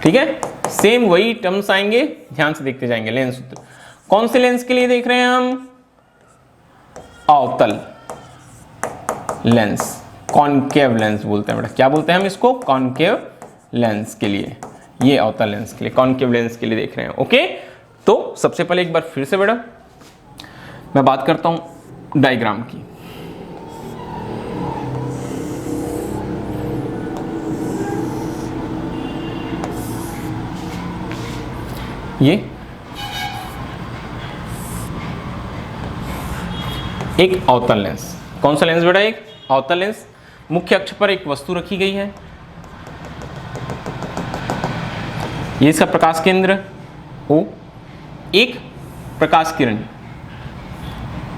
ठीक है, सेम वही टर्म्स आएंगे, ध्यान से देखते जाएंगे। लेंस सूत्र कौन से लेंस के लिए देख रहे हैं हम? अवतल लेंस, कॉनकेव लेंस बोलते हैं बेटा। क्या बोलते हैं हम इसको? कॉनकेव लेंस के लिए। ये अवतल लेंस के लिए, कॉनकेव लेंस के लिए देख रहे हैं। ओके, तो सबसे पहले एक बार फिर से बेटा मैं बात करता हूं डायग्राम की। ये एक अवतल लेंस, कौन सा लेंस बेटा? एक अवतल लेंस। मुख्य अक्ष पर एक वस्तु रखी गई है, ये इसका प्रकाश केंद्र O। एक प्रकाश किरण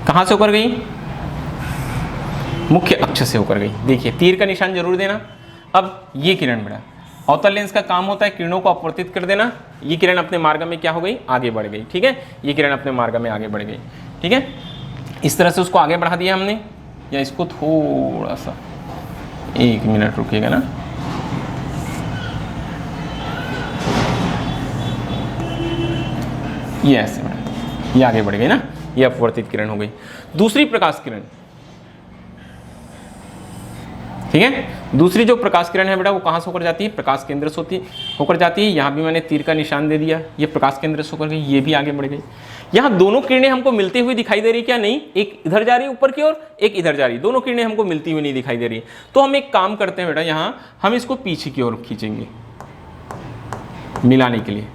कहां से होकर गई? मुख्य अक्ष से होकर गई। देखिए तीर का निशान जरूर देना। अब ये किरण बेटा, अवतल लेंस का काम होता है किरणों को अपवर्तित कर देना। ये किरण अपने मार्ग में क्या हो गई? आगे बढ़ गई। ठीक है, ये किरण अपने मार्ग में आगे बढ़ गई। ठीक है, इस तरह से उसको आगे बढ़ा दिया हमने। या इसको थोड़ा सा, एक मिनट रुकिएगा ना, ये ऐसे बेटा, ये आगे बढ़ गई ना, ये अपवर्तित किरण हो गई। दूसरी प्रकाश किरण, ठीक है, दूसरी जो प्रकाश किरण है बेटा वो कहां से होकर जाती है? प्रकाश केंद्र से होकर जाती है। यहां भी मैंने तीर का निशान दे दिया, ये प्रकाश केंद्र से होकर गई, ये भी आगे बढ़ गई। यहां दोनों किरणें हमको मिलती हुई दिखाई दे रही, क्या नहीं? एक इधर जा रही है ऊपर की ओर, एक इधर जा रही, दोनों किरणें हमको मिलती हुई नहीं दिखाई दे रही। तो हम एक काम करते हैं बेटा, यहां हम इसको पीछे की ओर खींचेंगे मिलाने के लिए।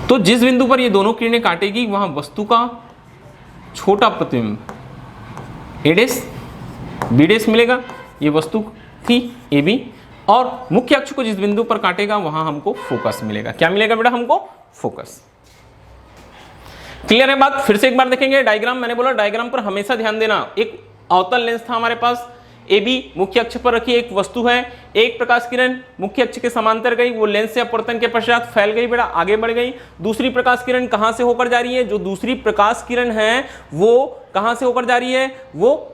तो जिस बिंदु पर ये दोनों किरणें काटेगी वहां वस्तु का छोटा प्रतिबिंब ए डैश बी डैश मिलेगा। ये वस्तु थी ए बी, और मुख्य अक्ष को जिस बिंदु पर काटेगा वहां हमको फोकस मिलेगा। क्या मिलेगा बेटा? हमको फोकस। क्लियर है बात? फिर से एक बार देखेंगे डायग्राम। मैंने बोला डायग्राम पर हमेशा ध्यान देना। एक अवतल लेंस था हमारे पास, ए बी, मुख्य अक्ष पर रखी एक वस्तु है, एक प्रकाश किरण मुख्य अक्ष के समांतर गई, वो लेंस से अपवर्तन के पश्चात फैल गई बेटा, आगे बढ़ गई। दूसरी प्रकाश किरण कहां से होकर जा रही है? जो दूसरी प्रकाश किरण है वो कहां से होकर जा रही है? वो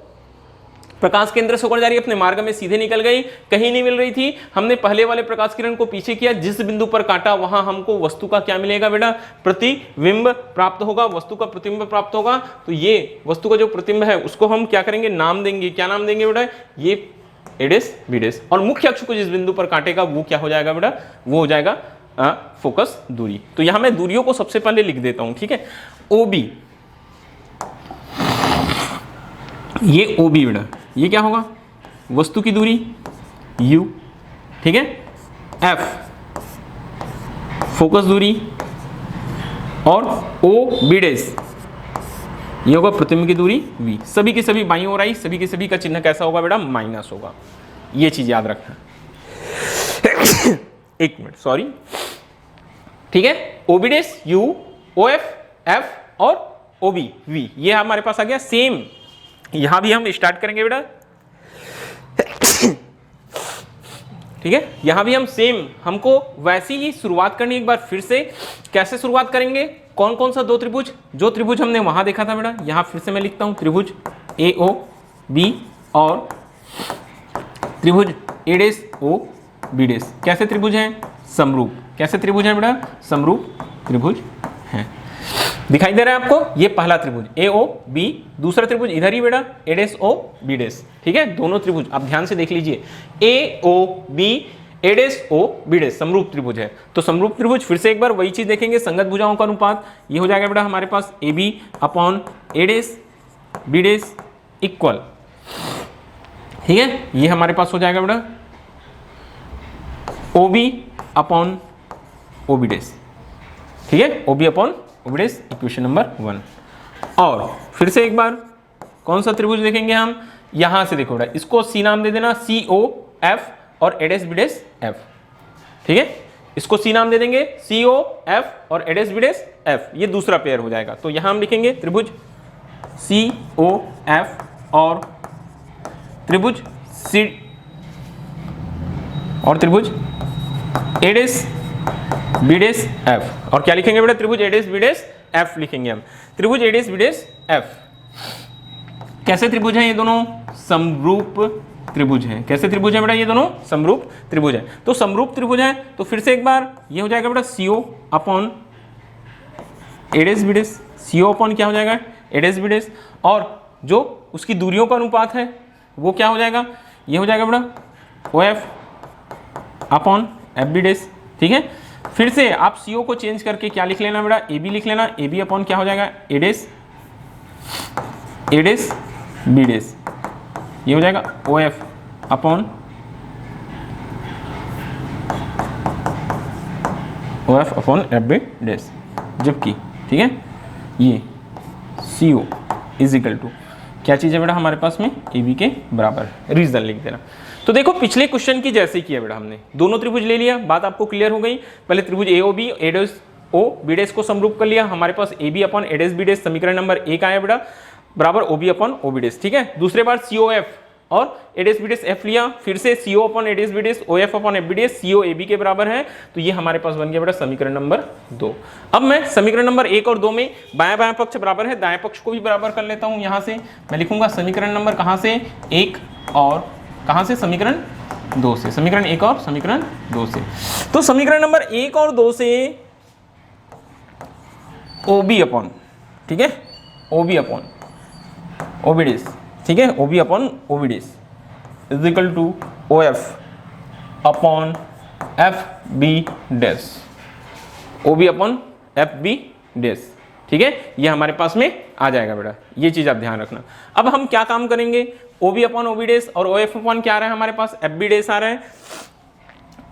प्रकाश केंद्र से होकर जा रही है, अपने मार्ग में सीधे निकल गई, कहीं नहीं मिल रही थी। हमने पहले वाले प्रकाश किरण को पीछे किया, जिस बिंदु पर काटा वहां हमको वस्तु का क्या मिलेगा बेटा? प्रतिबिंब प्राप्त होगा, वस्तु का प्रतिबिंब प्राप्त होगा। तो ये वस्तु का जो प्रतिबिंब है उसको हम क्या करेंगे? नाम देंगे। क्या नाम देंगे बेटा? ये ए डैश बी डैश। और मुख्य अक्ष को जिस बिंदु पर काटेगा वो क्या हो जाएगा बेटा? वो हो जाएगा फोकस दूरी। तो यहां मैं दूरियों को सबसे पहले लिख देता हूं। ठीक है, ओ बी, ये ओ बी बेटा, ये क्या होगा? वस्तु की दूरी u। ठीक है, f फोकस दूरी, और o b डैश ये होगा प्रतिबिंब की दूरी v। सभी की सभी बाईं ओर आई, सभी की सभी का चिन्ह कैसा होगा बेटा? माइनस होगा। ये चीज याद रखना। एक मिनट, सॉरी। ठीक है, o b dash u, o f f और o b v, ये हमारे पास आ गया। सेम यहां भी हम स्टार्ट करेंगे बेटा। ठीक है, यहां भी हम सेम, हमको वैसी ही शुरुआत करनी। एक बार फिर से कैसे शुरुआत करेंगे? कौन कौन सा दो त्रिभुज? जो त्रिभुज हमने वहां देखा था बेटा, यहां फिर से मैं लिखता हूं त्रिभुज ए ओ बी और त्रिभुज ए डैश ओ बी डैश। कैसे त्रिभुज हैं? समरूप। कैसे त्रिभुज हैं बेटा? समरूप त्रिभुज हैं। दिखाई दे रहा है आपको? ये पहला त्रिभुज ए ओ बी, दूसरा त्रिभुज इधर ही बेटा ए डैश ओ बी डैश। ठीक है, दोनों त्रिभुज आप ध्यान से देख लीजिए, ए O B A dash O B dash समरूप त्रिभुज है। तो समरूप त्रिभुज फिर से एक बार वही चीज देखेंगे, संगत भुजाओं का अनुपात ये हो जाएगा बेटा हमारे पास A B upon A dash B dash equal. ठीक है, ये हमारे पास हो जाएगा बेटा O B upon O B dash. ठीक है, O B upon O B dash, equation number 1। और फिर से एक बार कौन सा त्रिभुज देखेंगे हम? यहां से देखो बेटा, इसको सी नाम दे देना, सी ओ एफ और A dash B dash F. ठीक है, इसको सी नाम दे देंगे, सी ओ एफ और A dash B dash F, ये दूसरा पेयर हो जाएगा। तो यहां हम लिखेंगे त्रिभुज सी ओ एफ और त्रिभुज सी और त्रिभुज ए डैश बी डैश एफ। और क्या लिखेंगे बेटा, त्रिभुज ए डैश बी डैश एफ लिखेंगे हम, त्रिभुज ए डैश बी डैश एफ। कैसे त्रिभुज है ये दोनों, समरूप त्रिभुज है। कैसे त्रिभुज है बेटा, ये दोनों समरूप त्रिभुज है। तो समरूप त्रिभुज है तो फिर से एक बार ये हो जाएगा बेटा सी O upon A dash B dash, C O upon क्या हो जाएगा, ए डैश बी डैश, और जो उसकी दूरियों का अनुपात है वो क्या हो जाएगा, ये हो जाएगा बेटा O F upon F B dash. ठीक है, फिर से आप सी ओ को चेंज करके क्या लिख लेना बेटा, ए बी लिख लेना, ए बी अपॉन क्या हो जाएगा, ए डैश बी डैश, ये हो जाएगा O F upon F B dash. जबकि ठीक है ये C O is equal to क्या चीज़ है बेटा हमारे पास में, ए बी के बराबर। रीजन लिख देना। तो देखो पिछले क्वेश्चन की जैसे किया बेटा, हमने दोनों त्रिभुज ले लिया, बात आपको क्लियर हो गई। पहले त्रिभुज A O B, A dash O B dash को समरूप कर लिया, हमारे पास A B upon A dash B dash समीकरण नंबर 1 आया बेटा, बराबर O B upon O B dash. ठीक है, दूसरे बार सी ओ एफ और A dash B dash F लिया, फिर से C O upon A dash B dash O F upon F B dash, C O A B के बराबर है। तो ये हमारे पास बन गया बेटा समीकरण नंबर 2। अब मैं समीकरण नंबर 1 और 2 में बायां बायां पक्ष बराबर है, दाएं पक्ष को भी बराबर कर लेता हूं। यहां से मैं लिखूंगा समीकरण नंबर कहां से, 1 और कहां से, समीकरण 2 से, समीकरण 1 और समीकरण 2 से। तो समीकरण नंबर 1 और 2 से ओ बी अपॉन, ठीक है, O B upon O B dash, ठीक है, O B upon O B dash is equal to O F upon F B dash, O B upon F B dash. ठीक है, ये हमारे पास में आ जाएगा बेटा, ये चीज आप ध्यान रखना। अब हम क्या काम करेंगे, O B upon O B dash और ओ एफ अपॉन क्या आ रहा है हमारे पास, एफ बी डैश आ रहा है।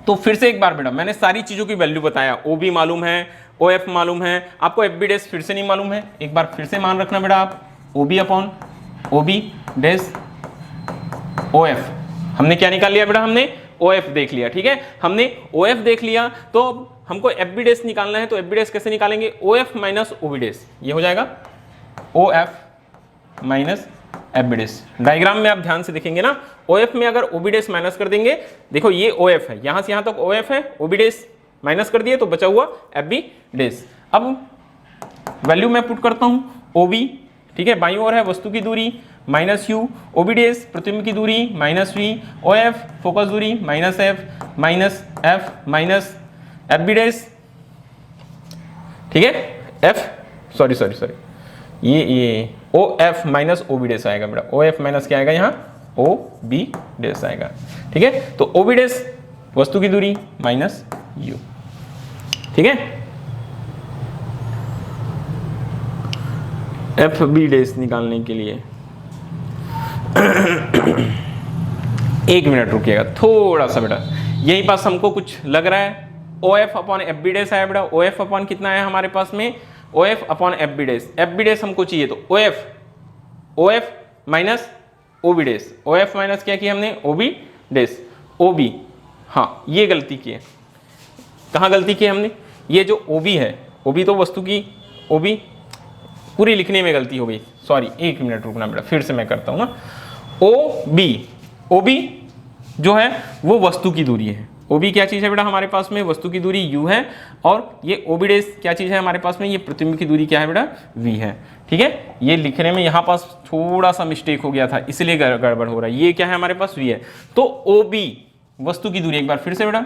तो फिर से एक बार बेटा मैंने सारी चीजों की वैल्यू बताया, ओ बी मालूम है, ओ एफ मालूम है, आपको एफ बी डैश फिर से नहीं मालूम है। एक बार फिर से मान रखना बेटा आप, O B upon O B dash O F, हमने क्या निकाल लिया बेटा, हमने ओ एफ देख लिया। ठीक है, हमने ओ एफ देख लिया, तो हमको एफ बी डैश निकालना है। तो एफ बी डैश कैसे निकालेंगे, O F minus O B dash, ये हो जाएगा O F minus F B dash. Diagram में आप ध्यान से देखेंगे ना, ओ एफ में अगर ओ बी डैश माइनस कर देंगे, देखो ये ओ एफ है, यहां से यहां तक ओ एफ है, ओ बी डैश माइनस कर दिए तो बचा हुआ एफ बी डैश। अब वैल्यू मैं पुट करता हूं, ओ बी, ठीक है, बाईं ओर है वस्तु की दूरी minus U, O B dash प्रतिबिंब की दूरी minus V, O F focus दूरी minus F minus F B dash. ठीक है, एफ सॉरी ये O F minus O B dash आएगा बेटा, ओ एफ माइनस क्या आएगा यहाँ, ओ बी डैश आएगा। ठीक है, तो ओ बी डैश वस्तु की दूरी माइनस यू। ठीक है, एफ बी डैश निकालने के लिए 1 मिनट रुकिएगा थोड़ा सा बेटा, यही पास हमको कुछ लग रहा है। O F upon F B dash आया बेटा, ओ एफ अपॉन कितना है हमारे पास में, O F upon F B dash हमको चाहिए, तो O F minus O B dash, O F minus क्या किया हमने, O B dash, O B, हाँ ये गलती की है। कहाँ गलती की है हमने, ये जो ओ बी है, ओ बी तो वस्तु की, ओ बी पूरी लिखने में गलती हो गई, सॉरी 1 मिनट रुकना बेटा, फिर से मैं करता हूँ ना। ओ बी जो है वो वस्तु की दूरी है, ओ बी क्या चीज़ है बेटा हमारे पास में, वस्तु की दूरी u है, और ये ओ बी डैश क्या चीज़ है हमारे पास में, ये प्रतिबिंब की दूरी क्या है बेटा, v है। ठीक है, ये लिखने में यहाँ पास थोड़ा सा मिस्टेक हो गया था, इसलिए गड़बड़ हो रहा है। ये क्या है हमारे पास, v है। तो ओ बी वस्तु की दूरी, एक बार फिर से बेटा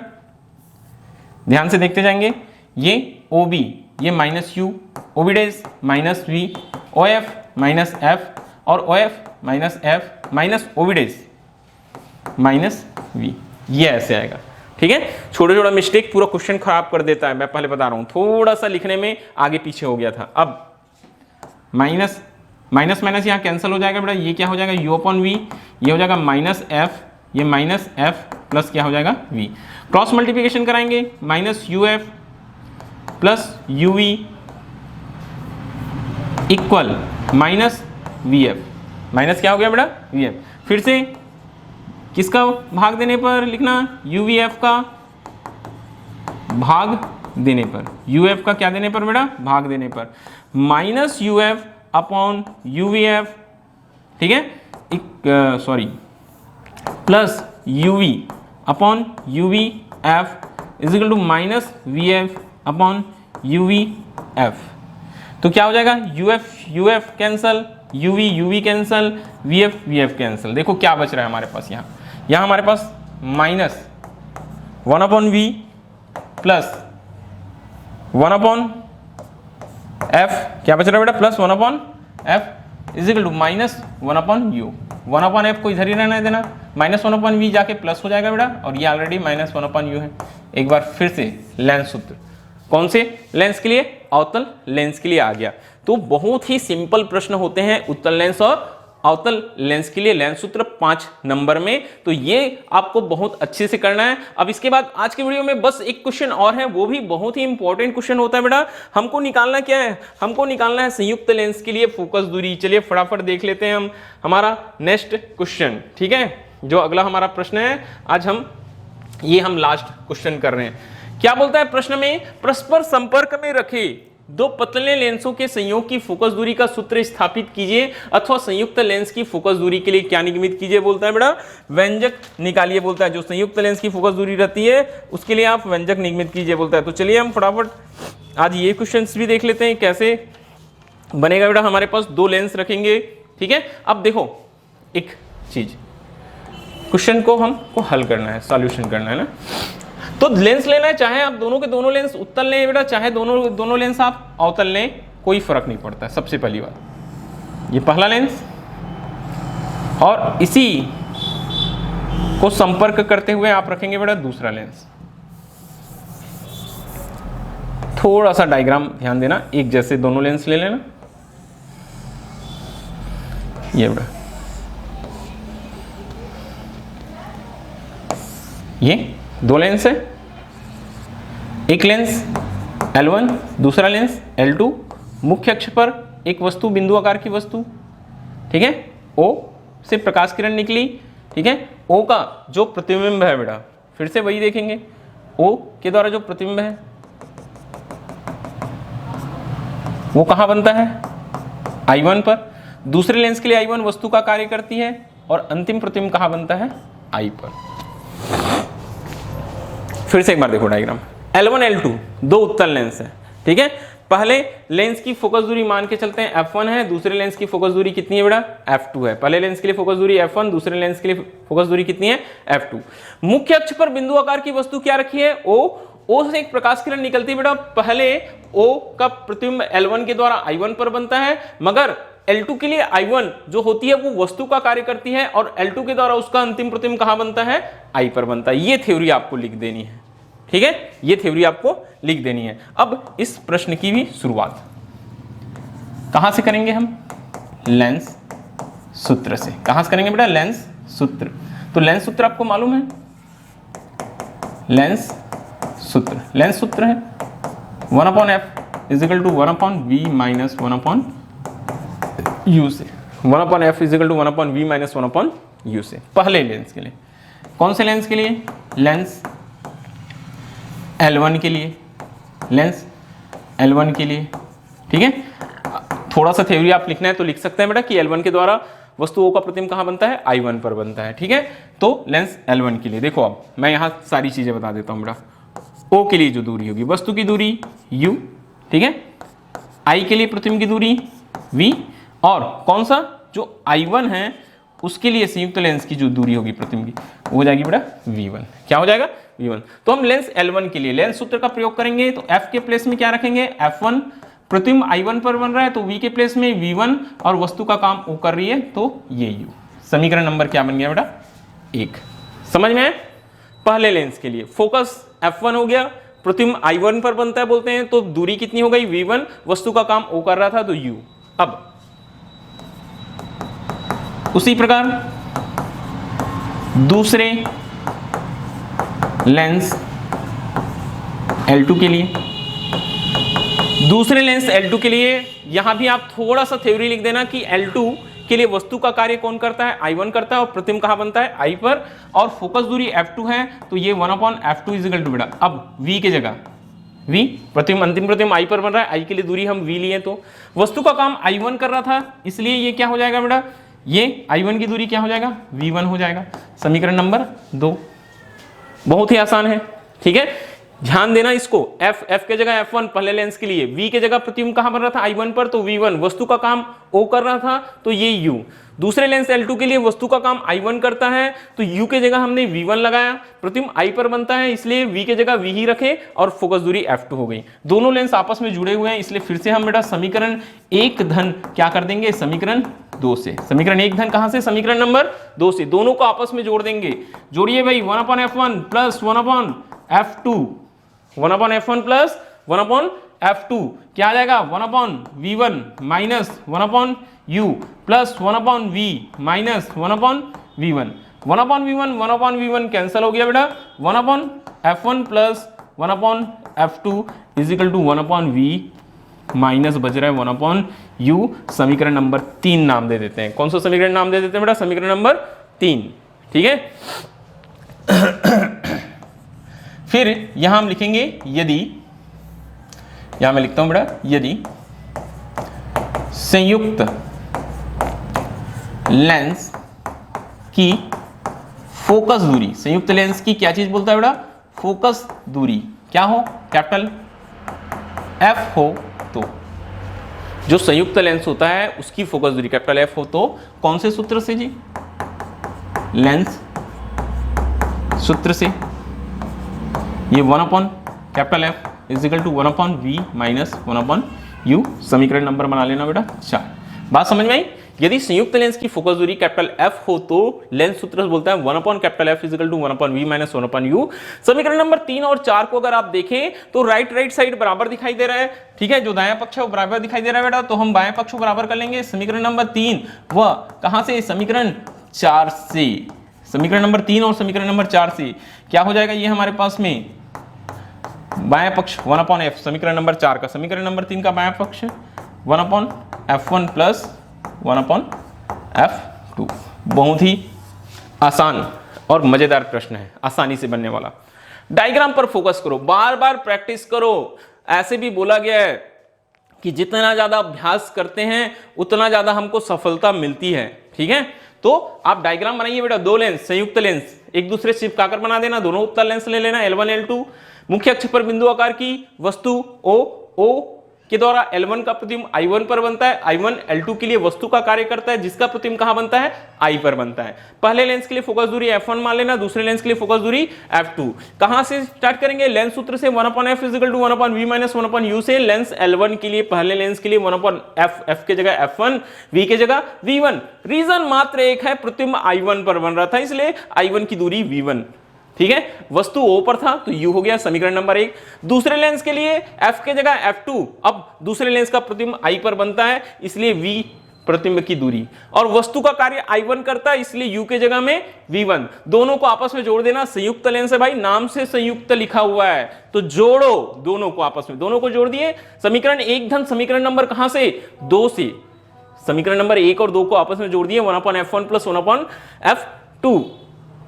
ध्यान से देखते जाएंगे, ये ओ बी, ये minus U, O B dash minus V, O F minus F, और O F minus F minus O B dash minus V, ये ऐसे आएगा। ठीक है, छोटा छोटा मिस्टेक पूरा क्वेश्चन खराब कर देता है, मैं पहले बता रहा हूं, थोड़ा सा लिखने में आगे पीछे हो गया था। अब माइनस माइनस यहाँ कैंसिल हो जाएगा बेटा, ये क्या हो जाएगा, यू अपॉन वी, ये हो जाएगा माइनस एफ, ये माइनस एफ प्लस क्या हो जाएगा वी, क्रॉस मल्टीप्लिकेशन कराएंगे, minus U F plus U V equal minus V F, minus क्या हो गया बेटा वी एफ, फिर से किसका भाग देने पर लिखना, UVF का भाग देने पर, UF का क्या देने पर बेटा, भाग देने पर, माइनस UF अपॉन UVF, ठीक है, sorry plus UV upon UVF is equal to minus VF upon UVF। तो क्या हो जाएगा, UF cancel, UV cancel, VF cancel. देखो क्या बच रहा है हमारे पास, यहाँ हमारे पास minus 1 upon V plus 1 upon F, क्या बच रहा है बेटा, plus 1 upon F is equal to minus 1 upon U। 1 upon F को इधर ही रहना देना, माइनस 1 अपॉन V जाके प्लस हो जाएगा बेटा, और ये ऑलरेडी माइनस 1 अपॉन U है। एक बार फिर से लेंस सूत्र, कौन से लेंस के लिए, अवतल लेंस के लिए आ गया। तो बहुत ही सिंपल प्रश्न होते हैं उत्तल लेंस और अवतल लेंस के लिए, लेंस सूत्र 5 नंबर में। तो ये आपको बहुत अच्छे से करना है। अब इसके बाद आज के वीडियो में बस एक क्वेश्चन और है, वो भी बहुत ही इंपॉर्टेंट क्वेश्चन होता है बेटा। हमको निकालना क्या है, हमको निकालना है संयुक्त लेंस के लिए फोकस दूरी। चलिए फटाफट देख लेते हैं हम हमारा नेक्स्ट क्वेश्चन, ठीक है। जो अगला हमारा प्रश्न है, आज हम लास्ट क्वेश्चन कर रहे हैं। क्या बोलता है प्रश्न में, परस्पर संपर्क में रखे दो पतले लेंसों के संयोग की फोकस दूरी का सूत्र स्थापित कीजिए, अथवा संयुक्त लेंस की फोकस दूरी के लिए क्या निगमित कीजिए, बोलता है बेटा व्यंजक निकालिए, बोलता है। जो संयुक्त लेंस की फोकस दूरी रहती है उसके लिए आप व्यंजक निगमित कीजिए, बोलता है। तो चलिए हम फटाफट आज ये क्वेश्चंस भी देख लेते हैं कैसे बनेगा बेटा। हमारे पास दो लेंस रखेंगे, ठीक है। अब देखो एक चीज, क्वेश्चन को हमको हल करना है, सॉल्यूशन करना है ना। तो लेंस लेना है, चाहे आप दोनों के दोनों लेंस उत्तल लें बेटा, चाहे दोनों लेंस आप अवतल लें, कोई फर्क नहीं पड़ता है। सबसे पहली बात, ये पहला लेंस और इसी को संपर्क करते हुए आप रखेंगे बेटा दूसरा लेंस। थोड़ा सा डायग्राम ध्यान देना, एक जैसे दोनों लेंस ले लेना, ये बेटा ये दो लेंस है, एक लेंस L1 दूसरा लेंस L2, मुख्य अक्ष पर एक वस्तु बिंदु आकार की वस्तु, ठीक है। O से प्रकाश किरण निकली, ठीक है। O का जो प्रतिबिंब है बेटा, फिर से वही देखेंगे, O के द्वारा जो प्रतिबिंब है वो कहां बनता है, I1 पर। दूसरे लेंस के लिए I1 वस्तु का कार्य करती है और अंतिम प्रतिबिंब कहां बनता है, I पर। फिर से एक बार देखो डायग्राम, L1 L2 दो उत्तल लेंस है, ठीक है। पहले लेंस की फोकस दूरी मान के चलते हैं F1 है, दूसरे लेंस की फोकस दूरी कितनी है बेटा, F2 है। पहले लेंस के लिए फोकस दूरी F1, दूसरे लेंस के लिए फोकस दूरी कितनी है, F2। मुख्य अक्ष पर बिंदु आकार की वस्तु क्या रखी है, O से एक प्रकाश किरण निकलती है बेटा। पहले O का प्रतिबिंब L1 के द्वारा I1 पर बनता है, मगर L2 के लिए I1 जो होती है वो वस्तु का कार्य करती है और L2 के द्वारा उसका अंतिम प्रतिबिंब कहां बनता है, I पर बनता है। ये थ्योरी आपको लिख देनी है, ठीक है। ये थ्योरी आपको लिख देनी है। अब इस प्रश्न की भी शुरुआत कहां से करेंगे हम, लेंस सूत्र से। कहां से करेंगे बेटा, लेंस सूत्र। तो लेंस सूत्र आपको मालूम है, लेंस सूत्र है 1 upon F is equal to 1 upon V minus 1 upon U से। 1 upon F is equal to 1 upon V minus 1 upon U से। पहले लेंस के लिए, कौन से लेंस के लिए, लेंस L1 के लिए, लेंस L1 के लिए, ठीक है। थोड़ा सा थ्योरी आप लिखना है तो लिख सकते हैं बेटा कि L1 के द्वारा वस्तु O का प्रतिबिंब कहां बनता है, I1 पर बनता है, ठीक है। तो लेंस L1 के लिए देखो, अब मैं यहां सारी चीजें बता देता हूं बेटा। O के लिए जो दूरी होगी, वस्तु की दूरी U, ठीक है। I के लिए प्रतिबिंब की दूरी V, और कौन सा जो I1 है उसके लिए संयुक्त लेंस की जो दूरी होगी प्रतिबिंब की, वो हो जाएगी बेटा V1। क्या हो जाएगा, V1। तो हम लेंस L1 के लिए लेंस सूत्र का प्रयोग करेंगे। तो F के प्लेस में क्या रखेंगे, F1, प्रतिबिंब I1 पर बन रहा है तो V के प्लेस में V1, और वस्तु का काम O कर रही है तो ये U। समीकरण नंबर क्या बन गया बेटा, 1। समझ में आया। पहले लेंस के लिए फोकस F1 हो गया, प्रतिबिंब I1 पर बनता है बोलते हैं, तो दूरी कितनी हो गई, V1, वस्तु का काम O कर रहा था तो U। अब उसी प्रकार दूसरे लेंस L2 के लिए, दूसरे लेंस L2 के लिए यहां भी आप थोड़ा सा थ्योरी लिख देना कि L2 के लिए वस्तु का कार्य कौन करता है, I1 करता है, और प्रतिबिंब कहाँ बनता है, I पर, और फोकस दूरी F2 है, तो ये 1/F2 इज इक्वल टू बेटा, अब V के जगह V, प्रतिबिंब अंतिम प्रतिबिंब I पर बन रहा है, I के लिए दूरी हम V लिए, तो वस्तु का काम I1 कर रहा था, इसलिए ये क्या हो जाएगा बेटा, ये I1 की दूरी क्या हो जाएगा, V1 हो जाएगा। समीकरण नंबर 2 बहुत ही आसान है, ठीक है, ध्यान देना इसको। F के जगह F1 पहले लेंस के लिए, V के जगह प्रतिबिंब कहां बन रहा था, I1 पर, तो V1 वस्तु का काम O कर रहा था, तो ये U। दूसरे लेंस L2 के लिए वस्तु का काम I1 करता है, तो U के जगह हमने V1 लगाया, प्रतिबिंब I पर बनता है, इसलिए V के जगह V ही रखे, और फोकस दूरी F2 हो गई। दोनों लेंस आपस में जुड़े हुए हैं, इसलिए फिर से हम बेटा समीकरण 1 धन क्या कर देंगे, समीकरण 2 से। समीकरण 1 धन कहां से, समीकरण नंबर 2 से, दोनों को आपस में जोड़ देंगे। जोड़िए भाई, 1/F1 plus 1/F2, 1/F1 plus 1/F2 क्या आ जाएगा, 1/V1 minus 1/U plus 1/V minus 1/V1, 1/V1 1/V1 cancel हो गया बेटा, 1/F1 plus 1/F2 is equal to 1/V minus बच रहा है 1/U। समीकरण नंबर 3 नाम दे देते हैं। कौन सा समीकरण नाम दे देते हैं बेटा, समीकरण नंबर 3, ठीक है। फिर यहां हम लिखेंगे यदि, यहां मैं लिखता हूं बेटा, यदि संयुक्त लेंस की फोकस दूरी, संयुक्त लेंस की क्या चीज बोलता है बेटा, फोकस दूरी क्या हो, कैपिटल F हो, तो जो संयुक्त लेंस होता है उसकी फोकस दूरी कैपिटल F हो, तो कौन से सूत्र से जी, लेंस सूत्र से, ये 1/कैपिटल F is equal to 1/V minus 1/U। समीकरण नंबर बना लेना बेटा 4। बात समझ में आई। यदि संयुक्त लेंस की फोकस दूरी कैपिटल F हो तो लेंस सूत्र बोलता है 1/कैपिटल F is equal to 1/V minus 1/U। समीकरण नंबर 3 और 4 को अगर आप देखें तो राइट साइड बराबर दिखाई दे रहा है, ठीक है, जो दायां पक्ष है वो बराबर दिखाई दे रहा है बेटा, तो हम बाएं पक्ष को बराबर कर लेंगे। समीकरण नंबर 3 वह कहां से, समीकरण 4 से, समीकरण नंबर 3 और समीकरण नंबर 4 से क्या हो जाएगा, ये हमारे पास में बाएं पक्ष 1/F, समीकरण नंबर 4 का, समीकरण नंबर 3 का बाएं पक्ष 1/F1 प्लस 1/F2। बहुत ही आसान और मजेदार प्रश्न है, आसानी से बनने वाला। डायग्राम पर फोकस करो, बार बार प्रैक्टिस करो। ऐसे भी बोला गया है कि जितना ज्यादा अभ्यास करते हैं उतना ज्यादा हमको सफलता मिलती है, ठीक है। तो आप डायग्राम बनाइए बेटा, दो लेंस, संयुक्त लेंस एक दूसरे से चिपकाकर बना देना, दोनों उत्तल लेंस ले लेना, L1 L2, मुख्य अक्ष पर बिंदु आकार की वस्तु O के द्वारा L1 का प्रतिबिंब I1 पर बनता है, I1 L2 के लिए वस्तु का कार्य करता है जिसका प्रतिबिंब कहां बनता है, I पर बनता है। पहले लेंस के लिए फोकस दूरी F1 मान लेना, दूसरे लेंस के लिए फोकस दूरी F2। कहां से स्टार्ट करेंगे, लेंस सूत्र से 1/F is equal to 1/V minus 1/U से। लेंस L1 के लिए, पहले लेंस के लिए 1/F, F के जगह F1, V के जगह V1। रीजन मात्र एक है, प्रतिबिंब I1 पर बन रहा था इसलिए I1 की दूरी V1, ठीक है, वस्तु O पर था तो U हो गया, समीकरण नंबर 1। दूसरे लेंस के लिए F के जगह F2, अब दूसरे लेंस का प्रतिबिंब I पर बनता है इसलिए V प्रतिबिंब की दूरी, और वस्तु का कार्य I1 करता है इसलिए U के जगह में V1। दोनों को आपस में जोड़ देना, संयुक्त लेंस है भाई, नाम से संयुक्त लिखा हुआ है तो जोड़ो दोनों को आपस में, दोनों को जोड़ दिए। समीकरण 1 धन समीकरण नंबर कहां से, 2 से, समीकरण नंबर 1 और 2 को आपस में जोड़ दिए, 1/F1 plus 1/F2,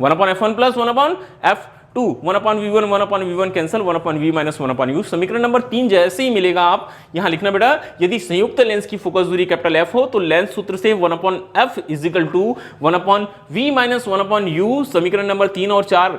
1/F1 plus 1/F2, 1/V1 1/V1 cancel, 1/V minus 1/U। समीकरण नंबर 3 जैसे ही मिलेगा आप यहां लिखना बेटा, यदि संयुक्त लेंस की फोकस दूरी कैपिटल F हो तो लेंस सूत्र से 1/F is equal to 1/V minus 1/U। समीकरण नंबर 3 और 4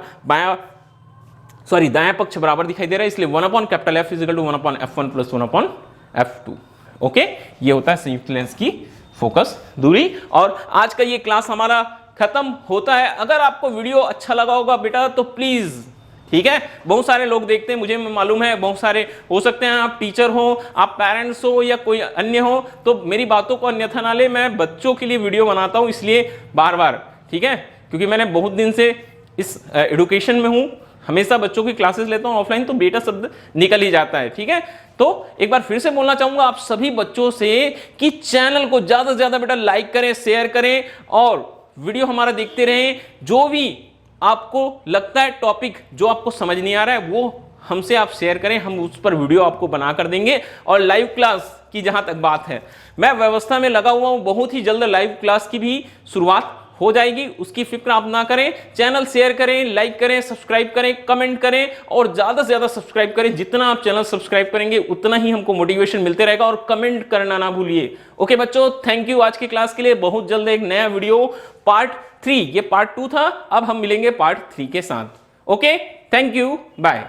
दायां पक्ष बराबर दिखाई दे रहा है इसलिए 1/F is equal to 1/F1 plus 1/F2। Okay, ये होता है संयुक्त लेंस की फोकस दूरी। और आज का ये क्लास हमारा खत्म होता है। अगर आपको वीडियो अच्छा लगा होगा बेटा तो प्लीज, ठीक है, बहुत सारे लोग देखते हैं, मुझे मालूम है, बहुत सारे हो सकते हैं, आप टीचर हो, आप पेरेंट्स हो या कोई अन्य हो, तो मेरी बातों को अन्यथा ना ले, मैं बच्चों के लिए वीडियो बनाता हूं इसलिए बार बार, ठीक है, क्योंकि मैंने बहुत दिन से इस एडुकेशन में हूं, हमेशा बच्चों की क्लासेस लेता हूं ऑफलाइन, तो बेटा शब्द निकल ही जाता है, ठीक है। तो एक बार फिर से बोलना चाहूंगा आप सभी बच्चों से कि चैनल को ज्यादा से ज्यादा बेटा लाइक करें, शेयर करें और वीडियो हमारा देखते रहें। जो भी आपको लगता है टॉपिक जो आपको समझ नहीं आ रहा है वो हमसे आप शेयर करें, हम उस पर वीडियो आपको बना कर देंगे। और लाइव क्लास की जहां तक बात है, मैं व्यवस्था में लगा हुआ हूं, बहुत ही जल्द लाइव क्लास की भी शुरुआत हो जाएगी, उसकी फिक्र आप ना करें। चैनल शेयर करें, लाइक करें, सब्सक्राइब करें, कमेंट करें और ज्यादा से ज्यादा सब्सक्राइब करें। जितना आप चैनल सब्सक्राइब करेंगे उतना ही हमको मोटिवेशन मिलते रहेगा। और कमेंट करना ना भूलिए। ओके बच्चों, थैंक यू आज की क्लास के लिए। बहुत जल्द एक नया वीडियो पार्ट 3, ये पार्ट 2 था, अब हम मिलेंगे पार्ट 3 के साथ। Okay, thank you, bye.